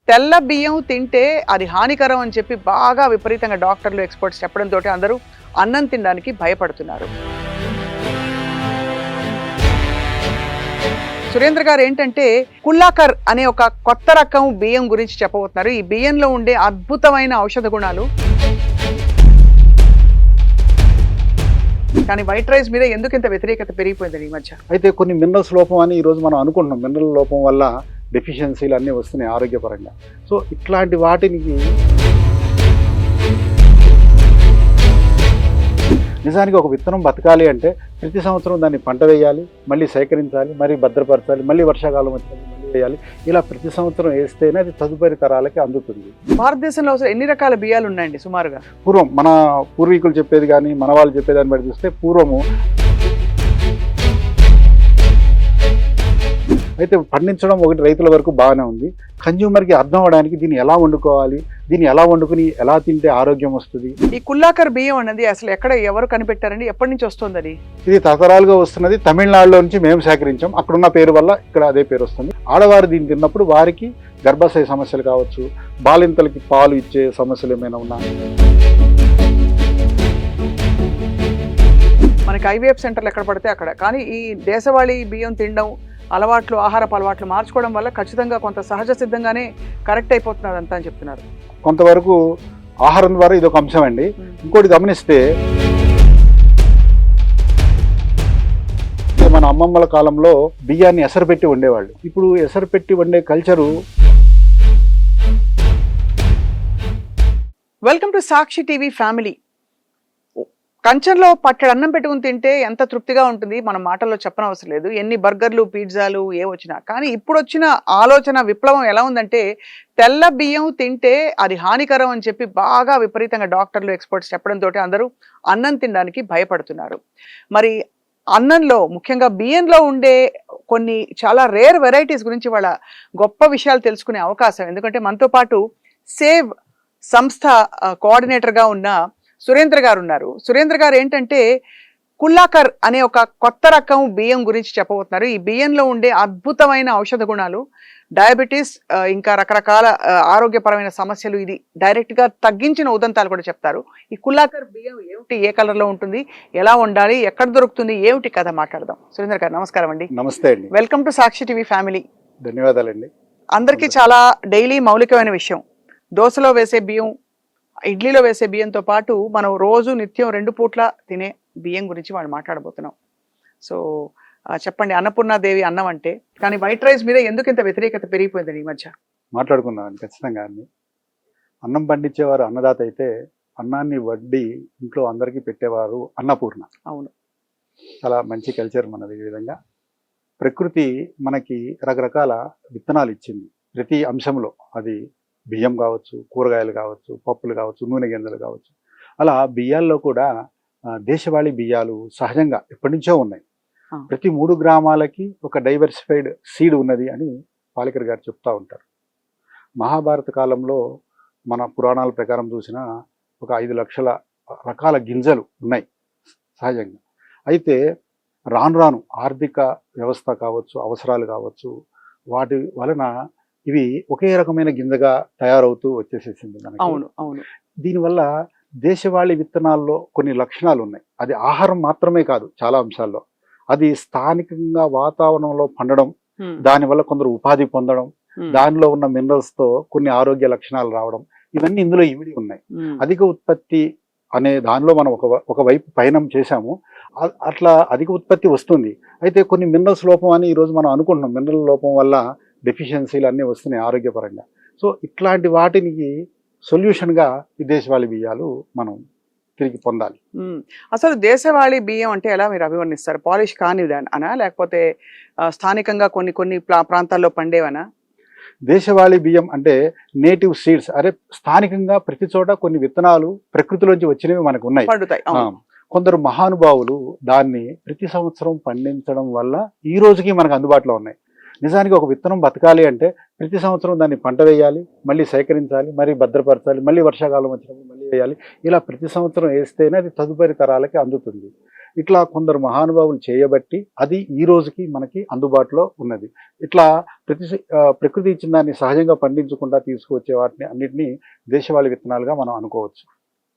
తెల్ల బియ్యం తింటే అది హానికరం అని చెప్పి బాగా విపరీతంగా డాక్టర్లు ఎక్స్పర్ట్స్ చెప్పడంతో అందరూ అన్నం తినడానికి భయపడుతున్నారు. సురేంద్ర గారు ఏంటంటే కుల్లాకర్ అనే ఒక కొత్త రకం బియ్యం గురించి చెప్పబోతున్నారు. ఈ బియ్యంలో ఉండే అద్భుతమైన ఔషధ గుణాలు. కానీ వైట్ రైస్ మీద ఎందుకు ఇంత వ్యతిరేకత పెరిగిపోయింది ఈ మధ్య? అయితే కొన్ని మినరల్స్ లోపం అని ఈరోజు మనం అనుకుంటున్నాం. మినరల్ లోపం వల్ల డెఫిషియన్సీలు అన్నీ వస్తున్నాయి ఆరోగ్యపరంగా. సో ఇట్లాంటి వాటిని నిజానికి ఒక విత్తనం బతకాలి అంటే ప్రతి సంవత్సరం దాన్ని పంట వేయాలి, మళ్ళీ సేకరించాలి, మరీ భద్రపరచాలి, మళ్ళీ వర్షాకాలం వచ్చినప్పుడు మళ్ళీ వేయాలి. ఇలా ప్రతి సంవత్సరం వేస్తేనే అది తదుపరి తరాలకి అందుతుంది. భారతదేశంలో అసలు ఎన్ని రకాల బియ్యాలు ఉన్నాయండి సుమారుగా? పూర్వం మన పూర్వీకులు చెప్పేది కానీ మన వాళ్ళు చెప్పేదాన్ని బట్టి చూస్తే పూర్వము అయితే పండించడం ఒకటి రైతుల వరకు బాగానే ఉంది. కన్జ్యూమర్కి అర్థం అవడానికి దీన్ని ఎలా వండుకోవాలి, దీన్ని ఎలా వండుకుని ఎలా తింటే ఆరోగ్యం వస్తుంది. ఈ కుల్లాకర్ బియ్యం అన్నది అసలు ఎక్కడ ఎవరు కనిపెట్టారండి? ఎప్పటి నుంచి వస్తుంది అది? ఇది తరతరాలుగా వస్తున్నది. తమిళనాడులో నుంచి మేము సేకరించాం. అక్కడున్న పేరు వల్ల ఇక్కడ అదే పేరు వస్తుంది. ఆడవారు దీన్ని తిన్నప్పుడు వారికి గర్భాశయ సమస్యలు కావచ్చు, బాలింతలకి పాలు ఇచ్చే సమస్యలు ఏమైనా ఉన్నా, మనకి ఐవీఎఫ్ సెంటర్లు ఎక్కడ పడితే అక్కడ. కానీ ఈ దేశవాళీ బియ్యం తినడం అలవాట్లు, ఆహారపు అలవాట్లు మార్చుకోవడం వల్ల ఖచ్చితంగా కొంత సహజ సిద్ధంగానే కరెక్ట్ అయిపోతున్నారు అంతా అని చెప్తున్నారు. కొంతవరకు ఆహారం ద్వారా ఇది ఒక అంశం అండి. ఇంకోటి గమనిస్తే మన అమ్మమ్మల కాలంలో బియ్యాన్ని ఎసరు పెట్టి వండేవాళ్ళు. ఇప్పుడు ఎసరు పెట్టి వండే culture. Welcome to Sakshi TV family. కంచంలో పట్టెడు అన్నం పెట్టుకుని తింటే ఎంత తృప్తిగా ఉంటుంది, మనం మాటల్లో చెప్పనవసరం లేదు. ఎన్ని బర్గర్లు, పిజ్జాలు ఏ వచ్చినా. కానీ ఇప్పుడు వచ్చిన ఆలోచన విప్లవం ఎలా ఉందంటే తెల్ల బియ్యం తింటే అది హానికరం అని చెప్పి బాగా విపరీతంగా డాక్టర్లు ఎక్స్పర్ట్స్ చెప్పడంతో అందరూ అన్నం తినడానికి భయపడుతున్నారు. మరి అన్నంలో ముఖ్యంగా బియ్యంలో ఉండే కొన్ని చాలా రేర్ వెరైటీస్ గురించి వాళ్ళ గొప్ప విషయాలు తెలుసుకునే అవకాశం. ఎందుకంటే మనతో పాటు సేవ్ సంస్థ కోఆర్డినేటర్గా ఉన్న సురేంద్ర గారు ఉన్నారు. సురేంద్ర గారు ఏంటంటే కుల్లాకర్ అనే ఒక కొత్త రకం బియ్యం గురించి చెప్పబోతున్నారు. ఈ బియ్యంలో ఉండే అద్భుతమైన ఔషధ గుణాలు, డయాబెటీస్, ఇంకా రకరకాల ఆరోగ్యపరమైన సమస్యలు ఇది డైరెక్ట్గా తగ్గించిన ఉదంతాలు కూడా చెప్తారు. ఈ కుల్లాకర్ బియ్యం ఏమిటి, ఏ కలర్లో ఉంటుంది, ఎలా వండాలి, ఎక్కడ దొరుకుతుంది, ఏమిటి కథ మాట్లాడదాం. సురేంద్ర గారు నమస్కారం అండి. నమస్తే అండి. Welcome to Sakshi TV family. ధన్యవాదాలండి. అందరికీ చాలా డైలీ మౌలికమైన విషయం దోశలో వేసే బియ్యం, ఇడ్లీలో వేసే బియ్యంతో పాటు మనం రోజు నిత్యం 2 పూట్ల తినే బియ్యం గురించి వాళ్ళు మాట్లాడబోతున్నాం. సో చెప్పండి, అన్నపూర్ణాదేవి అన్నం అంటే. కానీ వైట్ రైస్ మీద ఎందుకు ఇంత వ్యతిరేకత పెరిగిపోయింది ఈ మధ్య? మాట్లాడుకుందామని ఖచ్చితంగా అండి. అన్నం పండించేవారు అన్నదాత అయితే అన్నాన్ని వడ్డీ ఇంట్లో అందరికీ పెట్టేవారు అన్నపూర్ణ. అవును, చాలా మంచి కల్చర్ మనది. ఈ విధంగా ప్రకృతి మనకి రకరకాల విత్తనాలు ఇచ్చింది ప్రతి అంశంలో. అది బియ్యం కావచ్చు, కూరగాయలు కావచ్చు, పప్పులు కావచ్చు, నూనె గింజలు కావచ్చు. అలా బియ్యాల్లో కూడా దేశవాళీ బియ్యాలు సహజంగా ఎప్పటి నుంచో ఉన్నాయి. ప్రతి 3 గ్రామాలకి ఒక డైవర్సిఫైడ్ సీడ్ ఉన్నది అని పాలేకర్ గారు చెప్తా ఉంటారు. మహాభారత కాలంలో మన పురాణాల ప్రకారం చూసినా ఒక 5 లక్షల రకాల గింజలు ఉన్నాయి సహజంగా. అయితే రాను రాను ఆర్థిక వ్యవస్థ కావచ్చు, అవసరాలు కావచ్చు, వాటి వలన ఇవి ఒకే రకమైన గింజగా తయారవుతూ వచ్చేసేసింది మనకి. అవును అవును. దీనివల్ల దేశవాళీ విత్తనాల్లో కొన్ని లక్షణాలు ఉన్నాయి. అది ఆహారం మాత్రమే కాదు, చాలా అంశాల్లో. అది స్థానికంగా వాతావరణంలో పండడం, దానివల్ల కొందరు ఉపాధి పొందడం, దానిలో ఉన్న మినరల్స్తో కొన్ని ఆరోగ్య లక్షణాలు రావడం, ఇవన్నీ ఇందులో ఇమిడి ఉన్నాయి. అధిక ఉత్పత్తి అనే దానిలో మనం ఒక వైపు పయనం చేశాము. అట్లా అధిక ఉత్పత్తి వస్తుంది. అయితే కొన్ని మినరల్స్ లోపం అని ఈరోజు మనం అనుకుంటున్నాం. మినరల్ లోపం వల్ల డెఫిషియన్సీలు అన్నీ వస్తున్నాయి ఆరోగ్యపరంగా. సో ఇట్లాంటి వాటిని సొల్యూషన్గా ఈ దేశవాళీ బియ్యాలు మనం తిరిగి పొందాలి. అసలు దేశవాళీ బియ్యం అంటే ఎలా మీరు అభివర్ణిస్తారు? పాలిష్ కానిదనా, లేకపోతే స్థానికంగా కొన్ని ప్రాంతాల్లో పండేవనా? దేశవాళీ బియ్యం అంటే నేటివ్ సీడ్స్. అరే స్థానికంగా ప్రతి చోట కొన్ని విత్తనాలు ప్రకృతిలోంచి వచ్చినవి మనకు ఉన్నాయి. కొందరు మహానుభావులు దాన్ని ప్రతి సంవత్సరం పండించడం వల్ల ఈ రోజుకి మనకు అందుబాటులో ఉన్నాయి. నిజానికి ఒక విత్తనం బతకాలి అంటే ప్రతి సంవత్సరం దాన్ని పంట వేయాలి, మళ్ళీ సేకరించాలి, మరీ భద్రపరచాలి, మళ్ళీ వర్షాకాలం వచ్చినప్పుడు మళ్ళీ వేయాలి. ఇలా ప్రతి సంవత్సరం వేస్తేనే అది తదుపరి తరాలకి అందుతుంది. ఇట్లా కొందరు మహానుభావులు చేయబట్టి అది ఈ రోజుకి మనకి అందుబాటులో ఉన్నది. ఇట్లా ప్రకృతి ఇచ్చిన దాన్ని సహజంగా పండించకుండా తీసుకువచ్చే వాటిని అన్నిటినీ దేశవాళీ విత్తనాలుగా మనం అనుకోవచ్చు.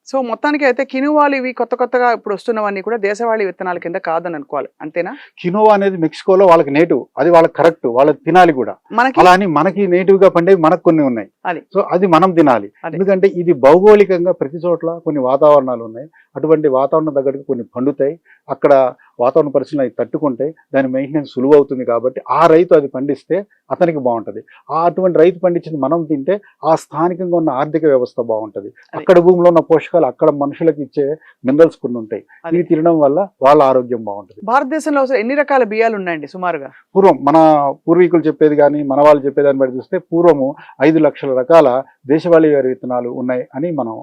సో మొత్తానికి అయితే కినువాలు ఇవి కొత్తగా ఇప్పుడు వస్తున్నవన్నీ కూడా దేశవాళీ విత్తనాల కింద కాదని అనుకోవాలి, అంతేనా? కినోవా అనేది మెక్సికోలో వాళ్ళకి నేటివ్, అది వాళ్ళకి కరెక్ట్, వాళ్ళకి తినాలి కూడా. మనకి అలా అని మనకి నేటివ్ గా పండేవి మనకు కొన్ని ఉన్నాయి. అది. సో అది మనం తినాలి. అది. ఎందుకంటే ఇది భౌగోళికంగా ప్రతి చోట్ల కొన్ని వాతావరణాలు ఉన్నాయి. అటువంటి వాతావరణం తగ్గట్టు కొన్ని పండుతాయి. అక్కడ వాతావరణ పరిస్థితులు అవి తట్టుకుంటాయి. దాని మెయింటెనెన్స్ సులువు అవుతుంది. కాబట్టి ఆ రైతు అది పండిస్తే అతనికి బాగుంటది. అటువంటి రైతు పండించింది మనం తింటే ఆ స్థానికంగా ఉన్న ఆర్థిక వ్యవస్థ బాగుంటది. అక్కడ భూమిలో ఉన్న పోషకాలు అక్కడ మనుషులకు ఇచ్చే మినరల్స్ కొన్ని ఉంటాయి. ఇవి తినడం వల్ల వాళ్ళ ఆరోగ్యం బాగుంటది. భారతదేశంలో అసలు ఎన్ని రకాల బియ్యాలు ఉన్నాయండి సుమారుగా? పూర్వం మన పూర్వీకులు చెప్పేది కానీ మన వాళ్ళు చెప్పేదాన్ని బట్టి చూస్తే పూర్వము 5 లక్షల రకాల దేశవాళీ వారి విత్తనాలు ఉన్నాయి అని మనం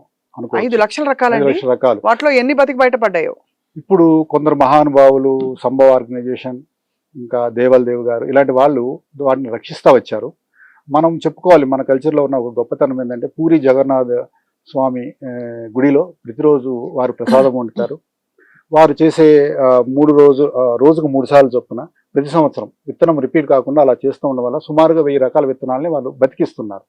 5 లక్షల రకాలండి. 5 లక్షల రకాలు. వాటిలో ఎన్ని బతికి బయటపడ్డాయో? ఇప్పుడు కొందరు మహానుభావులు, సంభవ ఆర్గనైజేషన్, ఇంకా దేవల్ గారు ఇలాంటి వాళ్ళు వాటిని రక్షిస్తూ వచ్చారు. మనం చెప్పుకోవాలి, మన కల్చర్లో ఉన్న ఒక గొప్పతనం ఏంటంటే పూరి జగన్నాథ స్వామి గుడిలో ప్రతిరోజు వారు ప్రసాదం వండుతారు. వారు చేసే రోజుకు 3 సార్లు చొప్పున ప్రతి సంవత్సరం విత్తనం రిపీట్ కాకుండా అలా చేస్తూ ఉండడం వల్ల సుమారుగా 1000 రకాల విత్తనాలని వాళ్ళు బతికిస్తున్నారు.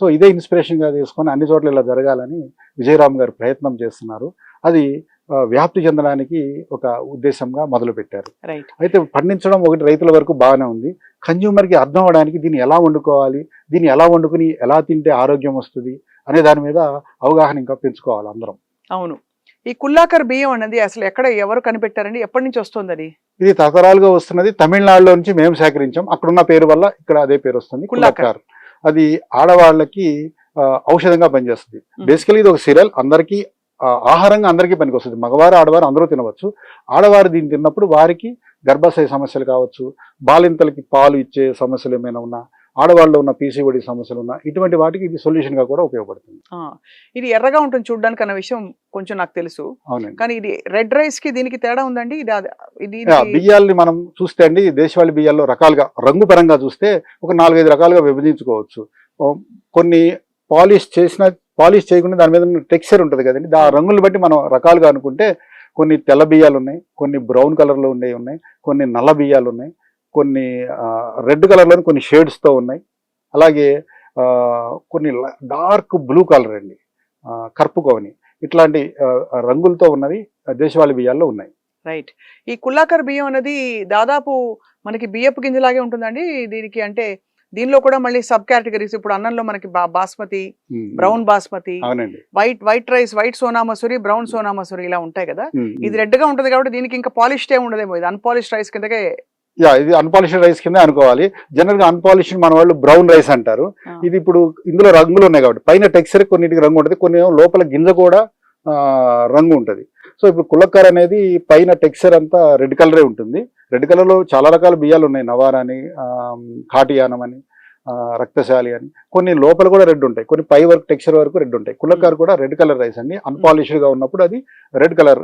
సో ఇదే ఇన్స్పిరేషన్గా తీసుకొని అన్ని చోట్ల ఇలా జరగాలని విజయరామ్ గారు ప్రయత్నం చేస్తున్నారు. అది వ్యాప్తి చెందడానికి ఒక ఉద్దేశంగా మొదలుపెట్టారు. అయితే పండించడం ఒకటి రైతుల వరకు బాగానే ఉంది. కన్జ్యూమర్కి అర్థం అవ్వడానికి దీన్ని ఎలా వండుకోవాలి, దీన్ని ఎలా వండుకుని ఎలా తింటే ఆరోగ్యం వస్తుంది అనే దాని మీద అవగాహన ఇంకా పెంచుకోవాలి అందరం. అవును. ఈ కుల్లాకర్ బియ్యం అన్నది అసలు ఎవరు కనిపెట్టారండి? ఎప్పటి నుంచి వస్తుంది అది? ఇది తరతరాలుగా వస్తున్నది. తమిళనాడులో నుంచి మేము సేకరించాం. అక్కడున్న పేరు వల్ల ఇక్కడ అదే పేరు వస్తుంది, కుల్లాకర్. అది ఆడవాళ్ళకి ఔషధంగా పనిచేస్తుంది. బేసికలీ ఇది ఒక సిరియల్, అందరికీ ఆహారంగా అందరికీ పనికి వస్తుంది. మగవారు ఆడవారు అందరూ తినవచ్చు. ఆడవారు దీన్ని తిన్నప్పుడు వారికి గర్భాశయ సమస్యలు కావచ్చు, బాలింతలకి పాలు ఇచ్చే సమస్యలు ఏమైనా ఉన్నా, ఆడవాళ్ళలో ఉన్న పీసీఓడి సమస్యలు ఉన్నా, ఇటువంటి వాటికి ఇది సొల్యూషన్ గా కూడా ఉపయోగపడుతుంది. ఇది ఎర్రగా ఉంటుంది చూడడానికి అన్న విషయం కొంచెం నాకు తెలుసు. అవునండి. కానీ ఇది రెడ్ రైస్ కి దీనికి తేడా ఉందండి? ఇది బియ్యాల్ని మనం చూస్తే అండి, దేశవాళీ బియ్యాల్లో రకాలుగా రంగు పరంగా చూస్తే ఒక 4-5 రకాలుగా విభజించుకోవచ్చు. కొన్ని పాలిష్ చేయకుండా దాని మీద టెక్స్చర్ ఉంటుంది కదండి, ఆ రంగులు బట్టి మనం రకాలుగా అనుకుంటే కొన్ని తెల్ల బియ్యాలు ఉన్నాయి, కొన్ని బ్రౌన్ కలర్లో ఉన్నాయి, కొన్ని నల్ల బియ్యాలు ఉన్నాయి, కొన్ని రెడ్ కలర్లో కొన్ని షేడ్స్తో ఉన్నాయి, అలాగే కొన్ని డార్క్ బ్లూ కలర్ అండి, కర్పుకోని, ఇట్లాంటి రంగులతో ఉన్నవి దేశవాళీ బియ్యాల్లో ఉన్నాయి. రైట్. ఈ కుల్లాకర్ బియ్యం అనేది దాదాపు మనకి బియ్యపు గింజలాగే ఉంటుందండి దీనికి? అంటే దీనిలో కూడా మళ్ళీ సబ్ కేటగిరీస్, ఇప్పుడు అన్నంలో మనకి basmati, brown basmati, white rice, white Sona Masoori, brown Sona Masoori ఇలా ఉంటాయి కదా. ఇది రెడ్ గా ఉంటుంది కాబట్టి దీనికి ఇంకా పాలిష్డ్ ఏ ఉండదేమో, ఇది అన్పాలిష్డ్ రైస్ కిందకే. ఇది అన్పాలిష్డ్ రైస్ కింద అనుకోవాలి. జనరల్ గా అన్పాలిష్డ్ మన వాళ్ళు బ్రౌన్ రైస్ అంటారు. ఇది ఇప్పుడు ఇందులో రంగులు ఉన్నాయి కాబట్టి పైన టెక్స్చర్ కొన్నిటికి రంగు ఉంటుంది, కొన్ని లోపల గింజ కూడా రంగు ఉంటుంది. సో ఇప్పుడు కులక్కర్ అనేది పైన టెక్స్చర్ అంతా రెడ్ కలరే ఉంటుంది. రెడ్ కలర్ లో చాలా రకాల బియ్యాలు ఉన్నాయి, నవారా అని, కాటియానం అని, రక్తశాలి అని, కొన్ని లోపల కూడా రెడ్ ఉంటాయి, కొన్ని పై వరకు టెక్స్చర్ వరకు రెడ్ ఉంటాయి. కులక్కర్ కూడా రెడ్ కలర్ రైస్ అండి. అన్పాలిష్డ్ గా ఉన్నప్పుడు అది రెడ్ కలర్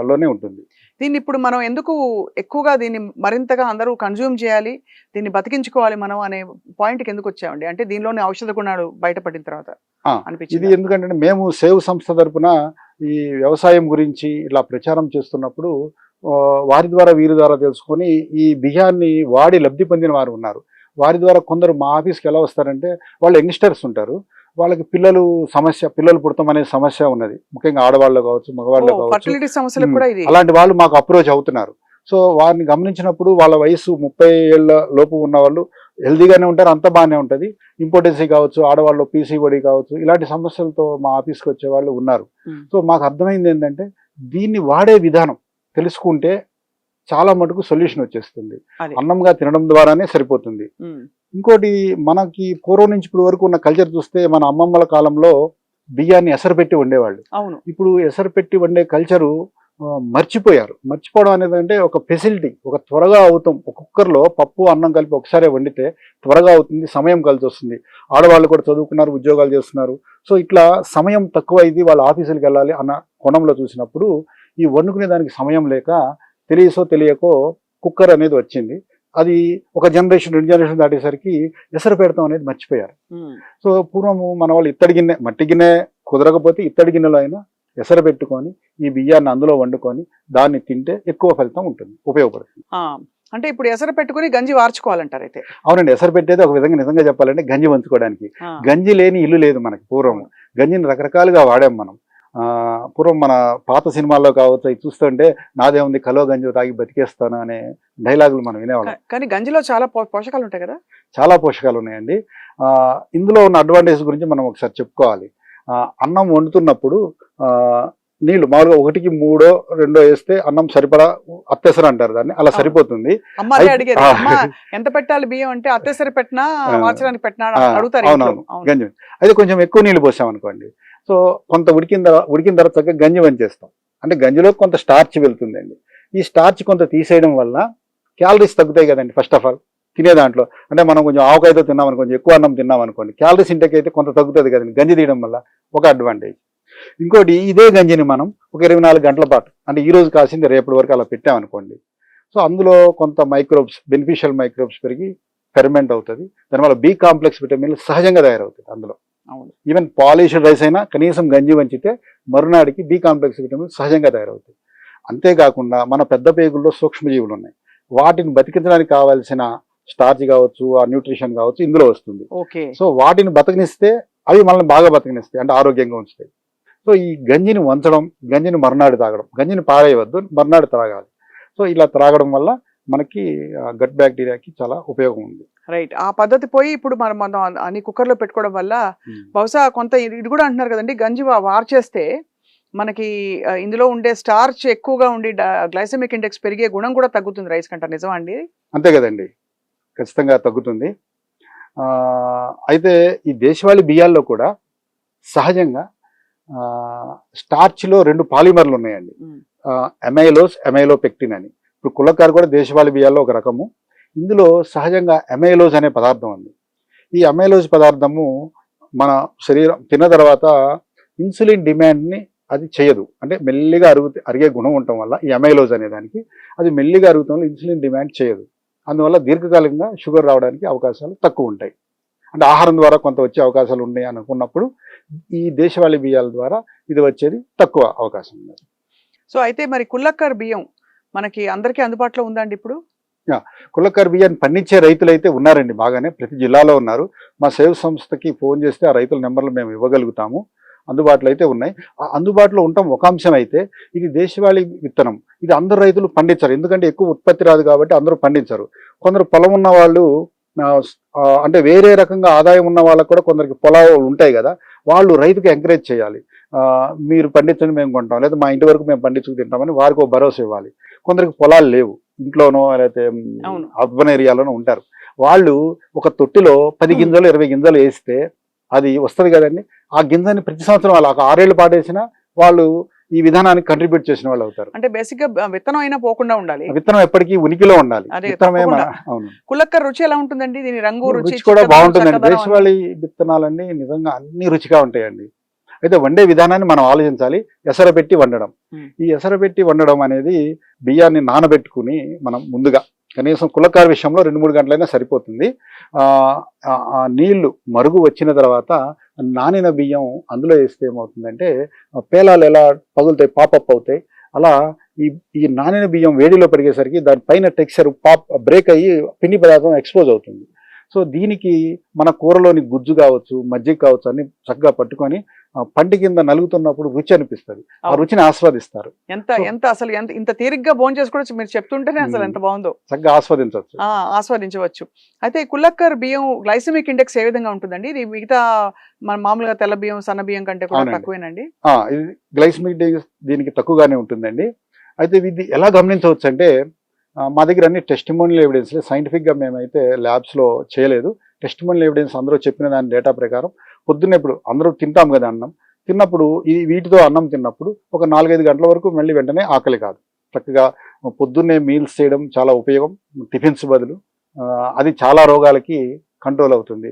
లోనే ఉంటుంది. దీన్ని ఇప్పుడు మనం ఎందుకు ఎక్కువగా దీన్ని మరింతగా అందరూ కన్జ్యూమ్ చేయాలి, దీన్ని బతికించుకోవాలి మనం అనే పాయింట్కి ఎందుకు వచ్చామండి? అంటే దీనిలోని ఔషధ గుణాలు బయటపడిన తర్వాత అనిపించింది. ఇది ఎందుకంటే మేము సేవ్ సంస్థ తరపున ఈ వ్యవసాయం గురించి ఇలా ప్రచారం చేస్తున్నప్పుడు వీరి ద్వారా తెలుసుకొని ఈ బియ్యాన్ని వాడి లబ్ధి పొందిన వారు ఉన్నారు. వారి ద్వారా కొందరు మా ఆఫీస్కి ఎలా వస్తారంటే, వాళ్ళు యంగ్స్టర్స్ ఉంటారు, వాళ్ళకి పిల్లలు పుడతాం అనే సమస్య ఉన్నది, ముఖ్యంగా ఆడవాళ్ళు కావచ్చు, మగవాళ్ళు కావచ్చు. అలాంటి వాళ్ళు మాకు అప్రోచ్ అవుతున్నారు. సో వారిని గమనించినప్పుడు వాళ్ళ వయసు 30 ఏళ్ల లోపు ఉన్న వాళ్ళు హెల్దీగానే ఉంటారు, అంత బాగానే ఉంటుంది. ఇంపార్టెన్సీ కావచ్చు, ఆడవాళ్ళు పీసీఓడి కావచ్చు, ఇలాంటి సమస్యలతో మా ఆఫీస్కి వచ్చే వాళ్ళు ఉన్నారు. సో మాకు అర్థమైంది ఏంటంటే, దీన్ని వాడే విధానం తెలుసుకుంటే చాలా మటుకు సొల్యూషన్ వచ్చేస్తుంది. అన్నంగా తినడం ద్వారానే సరిపోతుంది. ఇంకోటి, మనకి పూర్వం నుంచి ఇప్పుడు వరకు ఉన్న కల్చర్ చూస్తే, మన అమ్మమ్మల కాలంలో బియ్యాన్ని ఎసరు పెట్టి వండేవాళ్ళు. ఇప్పుడు ఎసరు పెట్టి వండే కల్చరు మర్చిపోవడం అనేది అంటే ఒక ఫెసిలిటీ, ఒక త్వరగా అవుతాం. ఒక కుక్కర్లో పప్పు అన్నం కలిపి ఒకసారి వండితే త్వరగా అవుతుంది, సమయం కలిసి వస్తుంది. ఆడవాళ్ళు కూడా చదువుకున్నారు, ఉద్యోగాలు చేస్తున్నారు. సో ఇట్లా సమయం తక్కువ అయింది, వాళ్ళ ఆఫీసులకు వెళ్ళాలి అన్న కోణంలో చూసినప్పుడు ఈ వండుకునే దానికి సమయం లేక తెలియకో కుక్కర్ అనేది వచ్చింది. అది ఒక జనరేషన్ 2 జనరేషన్ దాటేసరికి ఎసరు పెడతాం అనేది మర్చిపోయారు. సో పూర్వము మన వాళ్ళు ఇత్తడి గిన్నె, మట్టి గిన్నె కుదరకపోతే ఇత్తడి గిన్నెలో అయినా ఎసరు పెట్టుకొని ఈ బియ్యాన్ని అందులో వండుకొని దాన్ని తింటే ఎక్కువ ఫలితం ఉంటుంది, ఉపయోగపడుతుంది. ఆ, అంటే ఇప్పుడు ఎసరు పెట్టుకుని గంజి వార్చుకోవాలంటారు అయితే. అవునండి, ఎసరు పెట్టేది ఒక విధంగా నిజంగా చెప్పాలంటే గంజి వంచుకోవడానికి. ఆ, గంజి లేని ఇల్లు లేదు మనకి. పూర్వం గంజిని రకరకాలుగా వాడాం మనం. పూర్వం మన పాత సినిమాల్లో కావచ్చు, అవి చూస్తుంటే నాదే ఉంది కలో గంజి తాగి బతికేస్తాను అనే డైలాగులు మనం వినేవాళ్ళం. కానీ గంజిలో చాలా పోషకాలు ఉంటాయి కదా. చాలా పోషకాలు ఉన్నాయండి. ఇందులో ఉన్న అడ్వాంటేజ్ గురించి మనం ఒకసారి చెప్పుకోవాలి. అన్నం వండుతున్నప్పుడు నీళ్లు మామూలుగా 1కి 3 2 వేస్తే అన్నం సరిపడా అత్తెసరు అంటారు దాన్ని, అలా సరిపోతుంది. అమ్మ అదే అడిగేది, అమ్మ ఎంత పెట్టాలి బియ్యం అంటే అత్తెసరి పెట్టినా మార్చడానికి పెట్టినా అడుగుతారు. అవునవును, గంజి అయితే కొంచెం ఎక్కువ నీళ్లు పోసాం అనుకోండి, సో కొంత ఉడికిన తర్వాత చక్కగా గంజి వంచేస్తాం. అంటే గంజిలో కొంత స్టార్చ్ వెళ్తుందండి. ఈ స్టార్చ్ కొంత తీసేయడం వల్ల క్యాలరీస్ తగ్గుతాయి కదండి. ఫస్ట్ ఆఫ్ ఆల్ తినే దాంట్లో అంటే మనం కొంచెం ఆవకాయతో తిన్నాం అనుకోండి, ఎక్కువ అన్నం తిన్నాం అనుకోండి, క్యాలరీస్ ఇంటేక్ అయితే కొంత తగ్గుతుంది కదండి గంజి తీయడం వల్ల, ఒక అడ్వాంటేజ్. ఇంకోటి, ఇదే గంజిని మనం ఒక 24 గంటల పాటు అంటే ఈ రోజు కాసింది రేపటి వరకు అలా పెట్టామనుకోండి, సో అందులో కొంత మైక్రోబ్స్, బెనిఫిషియల్ మైక్రోబ్స్ పెరిగి ఫెర్మెంట్ అవుతుంది. దానివల్ల బి కాంప్లెక్స్ విటమిన్లు సహజంగా తయారవుతుంది అందులో. ఈవెన్ పాలిష్డ్ రైస్ అయినా కనీసం గంజి వంచితే మరునాడికి బి కాంప్లెక్స్ విటమిన్లు సహజంగా తయారవుతాయి. అంతేకాకుండా మన పెద్ద పేగుల్లో సూక్ష్మజీవులు ఉన్నాయి, వాటిని బతికించడానికి కావాల్సిన స్టార్చ్ కావచ్చు, ఆ న్యూట్రిషన్ కావచ్చు ఇందులో వస్తుంది. సో వాటిని బతకనిస్తే అవి మనల్ని బాగా బతకనిస్తాయి, అంటే ఆరోగ్యంగా ఉంచుతాయి. సో ఈ గంజిని వంచడం, గంజిని మర్నాడు తాగడం, గంజిని పారేయవద్దు, మర్నాడు త్రాగాలి. సో ఇలా త్రాగడం వల్ల మనకి గట్ బ్యాక్టీరియాకి చాలా ఉపయోగం ఉంది. రైట్, ఆ పద్ధతి పోయి ఇప్పుడు మనం అన్ని కుక్కర్లో పెట్టుకోవడం వల్ల బహుశా కొంత ఇది కూడా అంటున్నారు కదండి, గంజి వార్చేస్తే మనకి ఇందులో ఉండే స్టార్చ్ ఎక్కువగా ఉండి గ్లైసెమిక్ ఇండెక్స్ పెరిగే గుణం కూడా తగ్గుతుంది రైస్ కంటే, నిజమా అండి? అంతే కదండి, ఖచ్చితంగా తగ్గుతుంది. అయితే ఈ దేశవాళీ బియ్యాల్లో కూడా సహజంగా స్టార్చ్లో 2 పాలిమర్లు ఉన్నాయండి, అమైలోస్, అమైలోపెక్టిన్ అని. ఇప్పుడు కులకారు కూడా దేశవాళీ బియ్యాల్లో ఒక రకము. ఇందులో సహజంగా అమైలోజ్ అనే పదార్థం ఉంది. ఈ అమైలోజ్ పదార్థము మన శరీరం తిన్న తర్వాత ఇన్సులిన్ డిమాండ్ని అది చేయదు, అంటే మెల్లిగా అరిగే గుణం ఉండటం వల్ల ఈ అమైలోజ్ అనే దానికి అది మెల్లిగా అరుగుతాం వల్ల ఇన్సులిన్ డిమాండ్ చేయదు. అందువల్ల దీర్ఘకాలికంగా షుగర్ రావడానికి అవకాశాలు తక్కువ ఉంటాయి. అంటే ఆహారం ద్వారా కొంత వచ్చే అవకాశాలు ఉన్నాయి అనుకున్నప్పుడు ఈ దేశవాళీ బియ్యాల ద్వారా ఇది వచ్చేది తక్కువ అవకాశం ఉంది. సో అయితే మరి కుల్లక్కర్ బియ్యం మనకి అందరికీ అందుబాటులో ఉందండి ఇప్పుడు? కుల్లక్కర్ బియ్యాన్ని పండించే రైతులు అయితే ఉన్నారండి, బాగానే ప్రతి జిల్లాలో ఉన్నారు. మా సేవ్ సంస్థకి ఫోన్ చేస్తే ఆ రైతుల నెంబర్లు మేము ఇవ్వగలుగుతాము, అందుబాటులో అయితే ఉన్నాయి. అందుబాటులో ఉండటం ఒక అంశం అయితే, ఇది దేశవాళీ విత్తనం, ఇది అందరు రైతులు పండించరు, ఎందుకంటే ఎక్కువ ఉత్పత్తి రాదు కాబట్టి అందరూ పండించరు. కొందరు పొలం ఉన్న వాళ్ళు, అంటే వేరే రకంగా ఆదాయం ఉన్న వాళ్ళకు కూడా కొందరికి పొలాలు ఉంటాయి కదా, వాళ్ళు రైతుకి ఎంకరేజ్ చేయాలి. మీరు పండించండి మేము కొంటాం, లేదా మా ఇంటి వరకు మేము పండించుకు తింటామని వారికి ఒక భరోసా ఇవ్వాలి. కొందరికి పొలాలు లేవు, ఇంట్లోనో లేకపోతే అర్బన్ ఏరియాలోనో ఉంటారు, వాళ్ళు ఒక తొట్టిలో 10 గింజలు 20 గింజలు వేస్తే అది వస్తుంది కదండి. ఆ గింజని ప్రతి సంవత్సరం వాళ్ళు 6 ఏళ్ళు పాటేసినా వాళ్ళు ఈ విధానానికి కంట్రిబ్యూట్ చేసిన వాళ్ళు అవుతారు. అంటే బేసిక్ గా విత్తనం అయినా పోకుండా ఉండాలి, విత్తనం ఎప్పటికీ ఉనికిలో ఉండాలి. కుల్లక్కర్ రుచి ఎలా ఉంటుందండి? దీని రంగు రుచి కూడా బాగుంటుందండి. దేశవాళీ విత్తనాలన్నీ నిజంగా అన్ని రుచిగా ఉంటాయండి. అయితే వండే విధానాన్ని మనం ఆలోచించాలి. ఎసరబెట్టి వండడం, ఈ ఎసరబెట్టి వండడం అనేది బియ్యాన్ని నానబెట్టుకుని మనం ముందుగా కనీసం కుల్లకారు విషయంలో 2-3 గంటలైనా సరిపోతుంది. నీళ్లు మరుగు వచ్చిన తర్వాత నానిన బియ్యం అందులో వేస్తే ఏమవుతుందంటే పేలాలు ఎలా పగులుతాయి, పాపప్ అవుతాయి, అలా ఈ నానిన బియ్యం వేడిలో పెరిగేసరికి దానిపైన టెక్స్చర్ బ్రేక్ అయ్యి పిండి పదార్థం ఎక్స్పోజ్ అవుతుంది. సో దీనికి మన కూరలోని గుజ్జు కావచ్చు, మజ్జిగ కావచ్చు అన్ని చక్కగా పట్టుకొని పంటి కింద నలుగుతున్నప్పుడు రుచి అనిపిస్తుంది, ఆ రుచిని ఆస్వాదిస్తారు. ఇంత తీరిగ్గా భోజనం చేసుకోవచ్చు మీరు చెప్తుంటేనే అసలు ఎంత బాగుందో, చక్కగా ఆస్వాదించవచ్చు. అయితే కుల్లక్కర్ బియ్యం గ్లైసెమిక్ ఇండెక్స్ ఏ విధంగా ఉంటుందండి? ఇది మిగతా మన మామూలుగా తెల్ల బియ్యం, సన్న బియ్యం కంటే కూడా తక్కువేనండి? ఇది గ్లైసెమిక్ ఇండెక్స్ దీనికి తక్కువగానే ఉంటుందండి. అయితే ఇది ఎలా గమనించవచ్చు అంటే, మా దగ్గర అన్ని టెస్టిమోనియల్ ఎవిడెన్స్, సైంటిఫిక్గా మేమైతే ల్యాబ్స్లో చేయలేదు. టెస్టిమోనియల్ ఎవిడెన్స్ అందరూ చెప్పిన దాని డేటా ప్రకారం పొద్దున్న ఇప్పుడు అందరూ తింటాం కదా అన్నం, తిన్నప్పుడు వీటితో అన్నం తిన్నప్పుడు ఒక 4-5 గంటల వరకు మళ్ళీ వెంటనే ఆకలి కాదు. చక్కగా పొద్దున్నే మీల్స్ చేయడం చాలా ఉపయోగం, టిఫిన్స్ బదులు. అది చాలా రోగాలకి కంట్రోల్ అవుతుంది.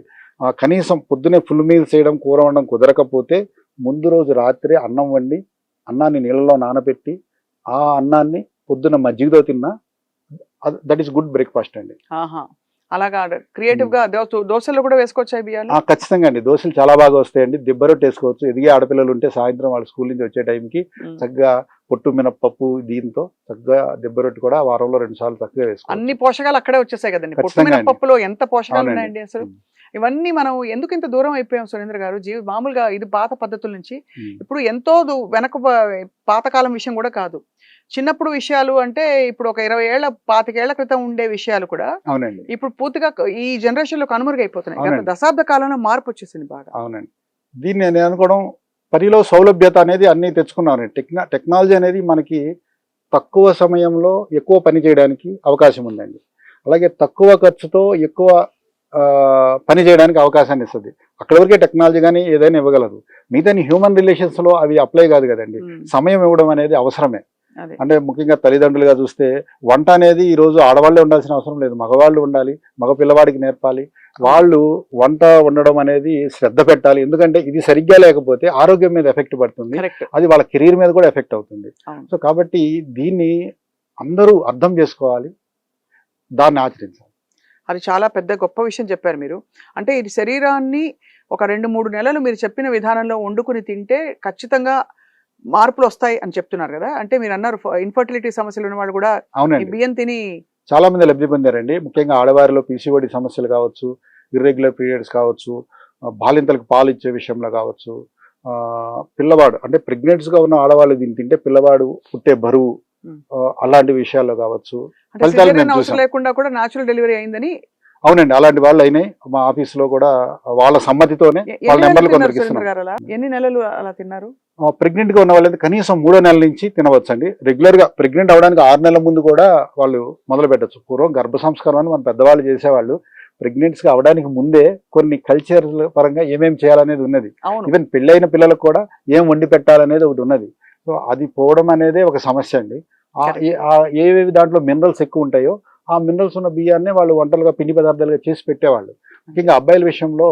కనీసం పొద్దున్నే ఫుల్ మీల్స్ చేయడం, కూర వండడం కుదరకపోతే ముందు రోజు రాత్రి అన్నం వండి అన్నాన్ని నీళ్ళలో నానబెట్టి ఆ అన్నాన్ని పొద్దున్న మజ్జిగతో తిన్నా దట్ ఈస్ గుడ్ బ్రేక్ఫాస్ట్ అండి. అలాగా క్రియేటివ్ గా దోశలు కూడా వేసుకోవచ్చా ఈ బియ్యాలు? ఖచ్చితంగా అండి, దోశలు చాలా బాగా వస్తాయండి. దిబ్బరొట్టు వేసుకోవచ్చు. ఎదిగే ఆడపిల్లలు ఉంటే సాయంత్రం వాళ్ళ స్కూల్ నుంచి వచ్చే టైంకి చక్కగా పొట్టు మినపప్పు దీంతో చక్కగా దిబ్బరొట్టు కూడా వారంలో 2 సార్లు చక్కగా వేసుకోవచ్చు. అన్ని పోషకాలు అక్కడే వచ్చేసాయి కదండి. పొట్టు ఖచ్చితంగా అండి. మినపప్పులో ఎంత పోషకాలు అవునండి. ఉన్నాయండి అసలు. ఇవన్నీ మనం ఎందుకు ఇంత దూరం అయిపోయాం సురేంద్ర గారు? మామూలుగా ఇది పాత పద్ధతుల నుంచి ఇప్పుడు ఎంతో పాతకాలం విషయం కూడా కాదు. చిన్నప్పుడు విషయాలు అంటే ఇప్పుడు ఒక 20 ఏళ్ల 25 ఏళ్ల క్రితం ఉండే విషయాలు కూడా అవునండి. ఇప్పుడు పూర్తిగా ఈ జనరేషన్ లో కనుమరుగైపోతున్నాయి. గత అవునండి. దశాబ్ద కాలంలో మార్పు వచ్చేసింది బాగా. అవునండి. దీన్ని నేను అనుకోవడం పనిలో సౌలభ్యత అనేది అన్నీ తెచ్చుకున్నాను. టెక్నాలజీ అనేది మనకి తక్కువ సమయంలో ఎక్కువ పని చేయడానికి అవకాశం ఉందండి. అలాగే తక్కువ ఖర్చుతో ఎక్కువ పని చేయడానికి అవకాశాన్ని ఇస్తుంది. అక్కడ వరకే టెక్నాలజీ కానీ ఏదైనా ఇవ్వగలదు. మిగతా హ్యూమన్ రిలేషన్స్లో అవి అప్లై కాదు కదండి. సమయం ఇవ్వడం అనేది అవసరమే. అంటే ముఖ్యంగా తల్లిదండ్రులుగా చూస్తే వంట అనేది ఈ రోజు ఆడవాళ్ళే ఉండాల్సిన అవసరం లేదు, మగవాళ్ళు ఉండాలి. మగ పిల్లవాడికి నేర్పాలి. వాళ్ళు వంట వండడం అనేది శ్రద్ధ పెట్టాలి. ఎందుకంటే ఇది సరిగ్గా లేకపోతే ఆరోగ్యం మీద ఎఫెక్ట్ పడుతుంది, అది వాళ్ళ కెరీర్ మీద కూడా ఎఫెక్ట్ అవుతుంది. సో కాబట్టి దీన్ని అందరూ అర్థం చేసుకోవాలి, దాన్ని ఆచరించాలి. అది చాలా పెద్ద గొప్ప విషయం చెప్పారు మీరు. అంటే ఇది శరీరాన్ని ఒక 2-3 నెలలు మీరు చెప్పిన విధానంలో వండుకుని తింటే ఖచ్చితంగా మార్పులు వస్తాయి అని చెప్తున్నారు కదా. అంటే మీరు అన్నారు ఇన్ఫర్టిలిటీ సమస్యలు ఉన్న వాళ్ళు కూడా ఈ బియ్యం తిని చాలా మంది లబ్ధి పొందారండి. ముఖ్యంగా ఆడవారిలో పీసీఓడి సమస్యలు కావచ్చు, ఇర్రెగ్యులర్ పీరియడ్స్ కావచ్చు, బాలింతలకు పాలు ఇచ్చే విషయంలో కావచ్చు, పిల్లవాడు అంటే ప్రెగ్నెంట్స్గా ఉన్న ఆడవాళ్ళు దీన్ని తింటే పిల్లవాడు పుట్టే బరువు, అలాంటి విషయాల్లో కావచ్చు ఫలితాలు మేము చూసాం. లేకుండా కూడా న్యాచురల్ డెలివరీ అయిందని. అవునండి, అలాంటి వాళ్ళు అయినాయి. మా ఆఫీస్లో కూడా వాళ్ళ సమ్మతితోనే వాళ్ళ నెంబర్లు కొందరికి ఇస్తున్నాం. ఎన్ని నెలలు అలా తిన్నారు? ప్రెగ్నెంట్ గా ఉన్న వాళ్ళైతే కనీసం 3వ నెల నుంచి తినవచ్చండి. రెగ్యులర్ గా ప్రెగ్నెంట్ అవడానికి 6 నెలల ముందు కూడా వాళ్ళు మొదలు పెట్టచ్చు. పూర్వం గర్భ సంస్కారం అని మన పెద్దవాళ్ళు చేసేవాళ్ళు. ప్రెగ్నెంట్స్ గా అవడానికి ముందే కొన్ని కల్చర్ పరంగా ఏమేమి చేయాలనేది ఉన్నది. ఈవెన్ పెళ్ళైన పిల్లలకు కూడా ఏం వండి పెట్టాలనేది ఒకటి ఉన్నది. సో అది పోవడం అనేది ఒక సమస్య అండి. ఏవేవి దాంట్లో మినరల్స్ ఎక్కువ ఉంటాయో ఆ మినరల్స్ ఉన్న బియ్యాన్ని వాళ్ళు వంటలుగా పిండి పదార్థాలుగా చేసి పెట్టేవాళ్ళు. ముఖ్యంగా అబ్బాయిల విషయంలో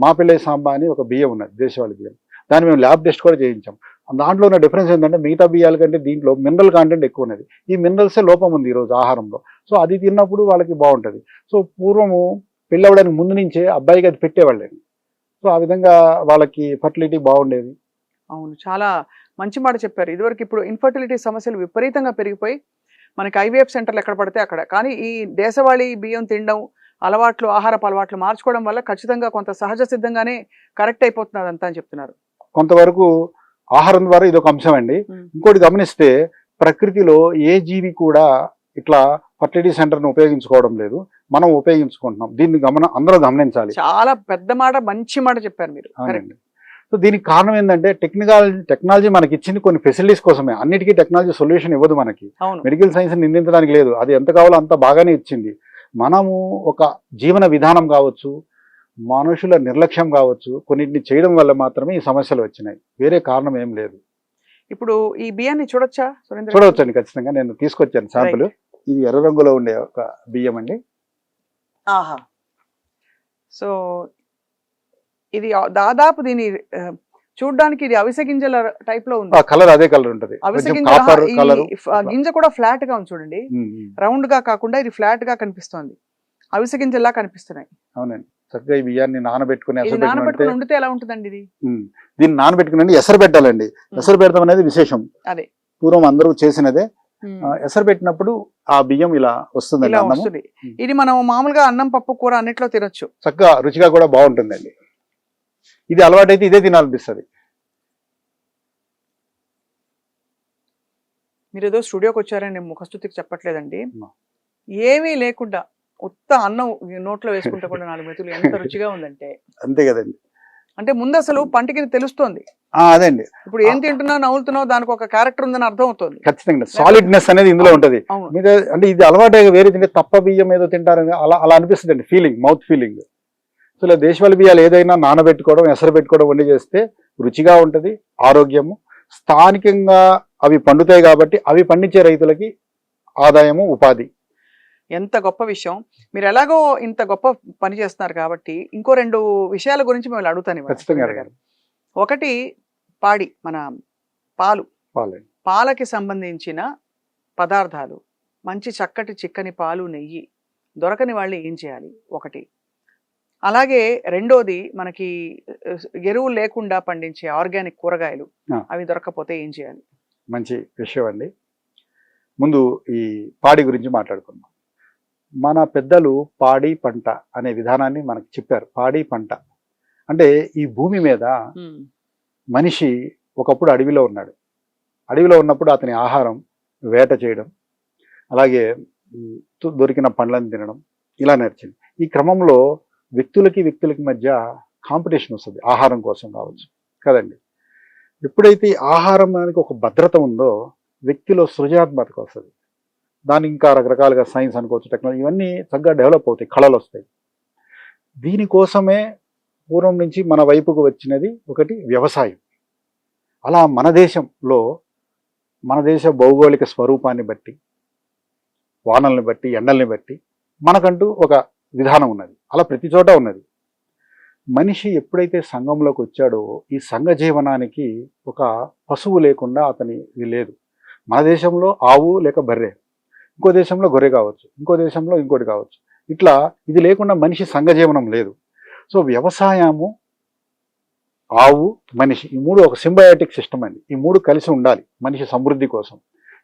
మా పిల్లై సాంబా అని ఒక బియ్యం ఉన్నది, దేశవాళీ బియ్యం. దాన్ని మేము ల్యాబ్ టెస్ట్ కూడా చేయించాం. దాంట్లో ఉన్న డిఫరెన్స్ ఏంటంటే మిగతా బియ్యాల కంటే దీంట్లో మినరల్ కాంటెంట్ ఎక్కువ ఉన్నది. ఈ మినరల్సే లోపం ఉంది ఈరోజు ఆహారంలో. సో అది తిన్నప్పుడు వాళ్ళకి బాగుంటుంది. సో పూర్వము పెళ్ళి అవ్వడానికి ముందు నుంచే అబ్బాయికి అది పెట్టేవాళ్ళండి. సో ఆ విధంగా వాళ్ళకి ఫర్టిలిటీ బాగుండేది. అవును, చాలా మంచి మాట చెప్పారు. ఇదివరకు ఇప్పుడు ఇన్ఫర్టిలిటీ సమస్యలు విపరీతంగా పెరిగిపోయి మనకి ఐవీఎఫ్ సెంటర్లు ఎక్కడ పడితే అక్కడ. కానీ ఈ దేశవాళీ బియ్యం తినడం, అలవాట్లు, ఆహారపు అలవాట్లు మార్చుకోవడం వల్ల ఖచ్చితంగా కొంత సహజ సిద్ధంగానే కరెక్ట్ అయిపోతున్నది అంతా అని చెప్తున్నారు. కొంతవరకు ఆహారం ద్వారా ఇదొక అంశం అండి. ఇంకోటి గమనిస్తే ప్రకృతిలో ఏ జీవి కూడా ఇట్లా ఫర్టిలిటీ సెంటర్ను ఉపయోగించుకోవడం లేదు, మనం ఉపయోగించుకుంటున్నాం. దీన్ని అందరూ గమనించాలి. చాలా పెద్ద మాట, మంచి మాట చెప్పారు మీరు. అవునండి. సో దీనికి కారణం ఏంటంటే టెక్నాలజీ మనకి ఇచ్చింది కొన్ని ఫెసిలిటీస్ కోసమే. అన్నిటికీ టెక్నాలజీ సొల్యూషన్ ఇవ్వదు మనకి. మెడికల్ సైన్స్ నిందించడానికి లేదు, అది ఎంత కావాలో అంత బాగానే ఇచ్చింది. మనము ఒక జీవన విధానం కావచ్చు, మనుషుల నిర్లక్ష్యం కావచ్చు, కొన్నింటిని చేయడం వల్ల మాత్రమే ఈ సమస్యలు వచ్చినాయి, వేరే కారణం ఏం లేదు. ఇప్పుడు ఈ బియ్యాన్ని చూడొచ్చా? చూడవచ్చండి, ఖచ్చితంగా. నేను తీసుకొచ్చాను శాంపుల్. ఇది ఎర్ర రంగులో ఉండే ఒక బియ్యం అండి. ఆహా. సో ఇది దాదాపు దీని చూడడానికి ఇది అవిసె గింజల టైప్ లో ఉంది. కలర్ అదే కలర్ ఉంటది. అవిసె గింజ కూడా ఫ్లాట్ గా ఉంది చూడండి, రౌండ్ గా కాకుండా ఇది ఫ్లాట్ గా కనిపిస్తోంది. అవిసె గింజల్లా కనిపిస్తున్నాయి. అవునండి. చక్కగా ఈ బియ్యాన్ని నానబెట్టుకుని ఉండితే ఎలా ఉంటుందండి ఇది? దీన్ని నానబెట్టుకుని ఎసరు పెట్టాలండి. ఎసరు పెడతాం అనేది విశేషం. అదే పూర్వం అందరూ చేసినదే. ఎసరు పెట్టినప్పుడు ఆ బియ్యం ఇలా వస్తుంది. ఇది మనం మామూలుగా అన్నం, పప్పు, కూర అన్నిట్లో తినొచ్చు. చక్కగా రుచిగా కూడా బాగుంటుందండి. ఇది అలవాటైతే ఇదే తినాలనిపిస్తుంది. మీరు ఏదో స్టూడియోకి వచ్చారని నేను ముఖస్తుతికి చెప్పట్లేదండి. ఏమీ లేకుండా ఉత్త అన్నం నోట్లో వేసుకుంటే కూడా 4 మెతులు ఎంత రుచిగా ఉందంటే. అంతే కదండి. అంటే ముందు అసలు పంటికి తెలుస్తోంది. అదండి. ఇప్పుడు ఏం తింటున్నావు, నవ్వులుతున్నావు, దానికి ఒక క్యారెక్టర్ ఉందని అర్థం అవుతుంది. ఖచ్చితంగా సాలిడ్నెస్ అనేది ఇందులో ఉంటది. అంటే ఇది అలవాటే, వేరే తింటే తప్ప బియ్యం ఏదో తింటారని అలా అనిపిస్తుంది అండి, ఫీలింగ్, మౌత్ ఫీలింగ్. సో ఇలా దేశవాళీ బియ్యాలు ఏదైనా నానబెట్టుకోవడం, ఎసరు పెట్టుకోవడం, వండి చేస్తే రుచిగా ఉంటుంది, ఆరోగ్యము. స్థానికంగా అవి పండుతాయి కాబట్టి అవి పండించే రైతులకి ఆదాయము, ఉపాధి. ఎంత గొప్ప విషయం. మీరు ఎలాగో ఇంత గొప్ప పని చేస్తున్నారు కాబట్టి ఇంకో 2 విషయాల గురించి మేము అడుగుతాను. ఒకటి పాడి, మన పాలకి సంబంధించిన పదార్థాలు, మంచి చక్కటి చిక్కని పాలు, నెయ్యి, దొరకని వాళ్ళు ఏం చేయాలి ఒకటి. అలాగే రెండోది మనకి ఎరువులు లేకుండా పండించే ఆర్గానిక్ కూరగాయలు ఆ. అవి దొరకకపోతే ఏం చేయాలి? మంచి విషయం అండి. ముందు ఈ పాడి గురించి మాట్లాడుకుందాం. మన పెద్దలు పాడి పంట అనే విధానాన్ని మనకు చెప్పారు. పాడి పంట అంటే ఈ భూమి మీద మనిషి ఒకప్పుడు అడవిలో ఉన్నాడు. అడవిలో ఉన్నప్పుడు అతని ఆహారం వేట చేయడం, అలాగే దొరికిన పండ్లను తినడం ఇలా నడిచింది. ఈ క్రమంలో వ్యక్తులకి మధ్య కాంపిటీషన్ వస్తుంది ఆహారం కోసం కావచ్చు కదండి. ఎప్పుడైతే ఆహారానికి ఒక భద్రత ఉందో వ్యక్తిలో సృజనాత్మకత వస్తుంది. దాని ఇంకా రకరకాలుగా సైన్స్ అనుకోవచ్చు, టెక్నాలజీ, ఇవన్నీ చక్కగా డెవలప్ అవుతాయి, కళలు వస్తాయి. దీనికోసమే పూర్వం నుంచి మన వైపుకు వచ్చినది ఒకటి వ్యవసాయం. అలా మన దేశంలో మన దేశ భౌగోళిక స్వరూపాన్ని బట్టి, వానల్ని బట్టి, ఎండల్ని బట్టి మనకంటూ ఒక విధానం ఉన్నది. అలా ప్రతి చోట ఉన్నది. మనిషి ఎప్పుడైతే సంఘంలోకి వచ్చాడో ఈ సంఘ జీవనానికి ఒక పశువు లేకుండా అతనికి లేదు. మన దేశంలో ఆవు లేక బర్రె, ఇంకో దేశంలో గొర్రె కావచ్చు, ఇంకో దేశంలో ఇంకోటి కావచ్చు. ఇట్లా ఇది లేకుండా మనిషి సంఘ జీవనం లేదు. సో వ్యవసాయము, ఆవు, మనిషి, ఈ మూడు ఒక సింబయాటిక్ సిస్టమ్ అండి. ఈ మూడు కలిసి ఉండాలి మనిషి సమృద్ధి కోసం.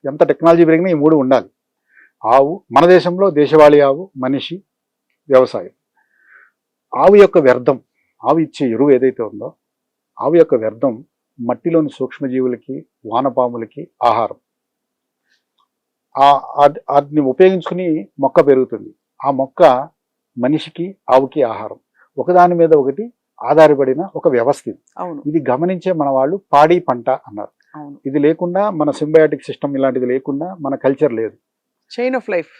ఎంత టెక్నాలజీ పెరిగినా ఈ మూడు ఉండాలి. ఆవు, మన దేశంలో దేశవాళీ ఆవు, మనిషి, వ్యవసాయం. ఆవు యొక్క వ్యర్థం, ఆవు ఇచ్చే ఎరువు ఏదైతే ఉందో ఆవు యొక్క వ్యర్థం మట్టిలోని సూక్ష్మజీవులకి, వానపాములకి ఆహారం. వాటిని ఉపయోగించుకుని మొక్క పెరుగుతుంది. ఆ మొక్క మనిషికి, ఆవుకి ఆహారం. ఒకదాని మీద ఒకటి ఆధారపడిన ఒక వ్యవస్థ. ఇది గమనించే మన వాళ్ళు పాడి పంట అన్నారు. ఇది లేకుండా మన సింబయాటిక్ సిస్టమ్ ఇలాంటిది లేకుండా మన కల్చర్ లేదు. చైన్ ఆఫ్ లైఫ్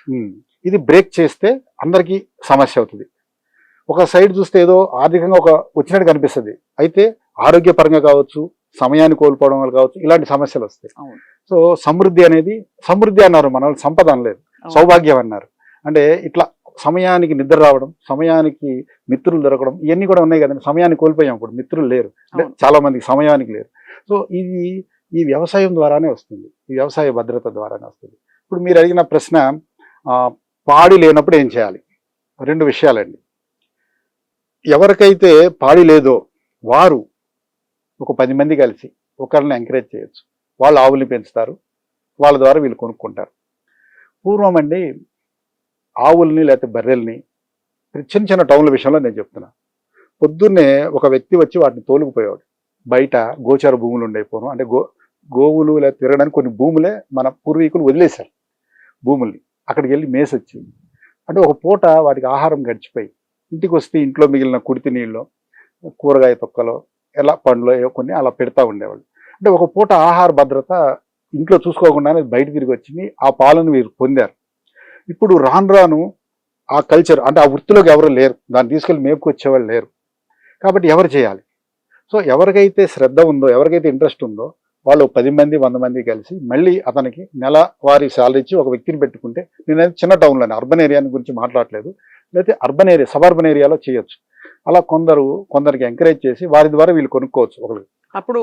ఇది బ్రేక్ చేస్తే అందరికీ సమస్య అవుతుంది. ఒక సైడ్ చూస్తే ఏదో ఆర్థికంగా ఒక వచ్చినట్టు కనిపిస్తుంది, అయితే ఆరోగ్యపరంగా కావచ్చు, సమయాన్ని కోల్పోవడం వల్ల కావచ్చు, ఇలాంటి సమస్యలు వస్తాయి. సో సమృద్ధి అనేది, సమృద్ధి అన్నారు మన వాళ్ళు, సంపద అనలేదు, సౌభాగ్యం అన్నారు. అంటే ఇట్లా సమయానికి నిద్ర రావడం, సమయానికి మిత్రులు దొరకడం, ఇవన్నీ కూడా ఉన్నాయి కదండి. సమయాన్ని కోల్పోయాం, ఇప్పుడు మిత్రులు లేరు, అంటే చాలా మందికి సమయానికి లేరు. సో ఇది ఈ వ్యవసాయం ద్వారానే వస్తుంది, ఈ వ్యవసాయ భద్రత ద్వారానే వస్తుంది. ఇప్పుడు మీరు అడిగిన ప్రశ్న, పాడి లేనప్పుడు ఏం చేయాలి? రెండు విషయాలండి. ఎవరికైతే పాడి లేదో వారు ఒక 10 మంది కలిసి ఒకరిని ఎంకరేజ్ చేయొచ్చు. వాళ్ళు ఆవుల్ని పెంచుతారు, వాళ్ళ ద్వారా వీళ్ళు కొనుక్కుంటారు. పూర్వం అండి ఆవుల్ని లేకపోతే బర్రెల్ని చిన్న చిన్న టౌన్ల విషయంలో నేను చెప్తున్నా, పొద్దున్నే ఒక వ్యక్తి వచ్చి వాటిని తోలుకుపోయేవాడు. బయట గోచర భూములు ఉండైపోను, అంటే గోవులు లేదా తిరగడానికి కొన్ని భూములే మన పూర్వీకులు వదిలేశారు భూముల్ని. అక్కడికి వెళ్ళి మేసి వచ్చింది. అంటే ఒక పూట వాటికి ఆహారం గడిచిపోయి ఇంటికి వస్తే ఇంట్లో మిగిలిన కుడితి నీళ్ళు, కూరగాయ తొక్కలో, ఎలా పండ్లో కొన్ని అలా పెడతా ఉండేవాళ్ళు. అంటే ఒక పూట ఆహార భద్రత ఇంట్లో చూసుకోకుండానే బయట తిరిగి వచ్చింది. ఆ పాలను వీరు పొందారు. ఇప్పుడు రాను రాను ఆ కల్చర్, అంటే ఆ వృత్తిలోకి ఎవరు లేరు, దాన్ని తీసుకెళ్ళి మేపుకొచ్చేవాళ్ళు లేరు. కాబట్టి ఎవరు చేయాలి? సో ఎవరికైతే శ్రద్ధ ఉందో, ఎవరికైతే ఇంట్రెస్ట్ ఉందో వాళ్ళు 10 మంది 100 మంది కలిసి మళ్ళీ అతనికి నెల వారి శాలరీ ఇచ్చి ఒక వ్యక్తిని పెట్టుకుంటే, నేను చిన్న టౌన్లోనే, అర్బన్ ఏరియాని గురించి మాట్లాడలేదు, లేకపోతే అర్బన్ ఏరియా, సబర్బన్ ఏరియాలో చేయొచ్చు. అలా కొందరికి ఎంకరేజ్ చేసి వారి ద్వారా వీళ్ళు కొనుక్కోవచ్చు ఒకరికి. అప్పుడు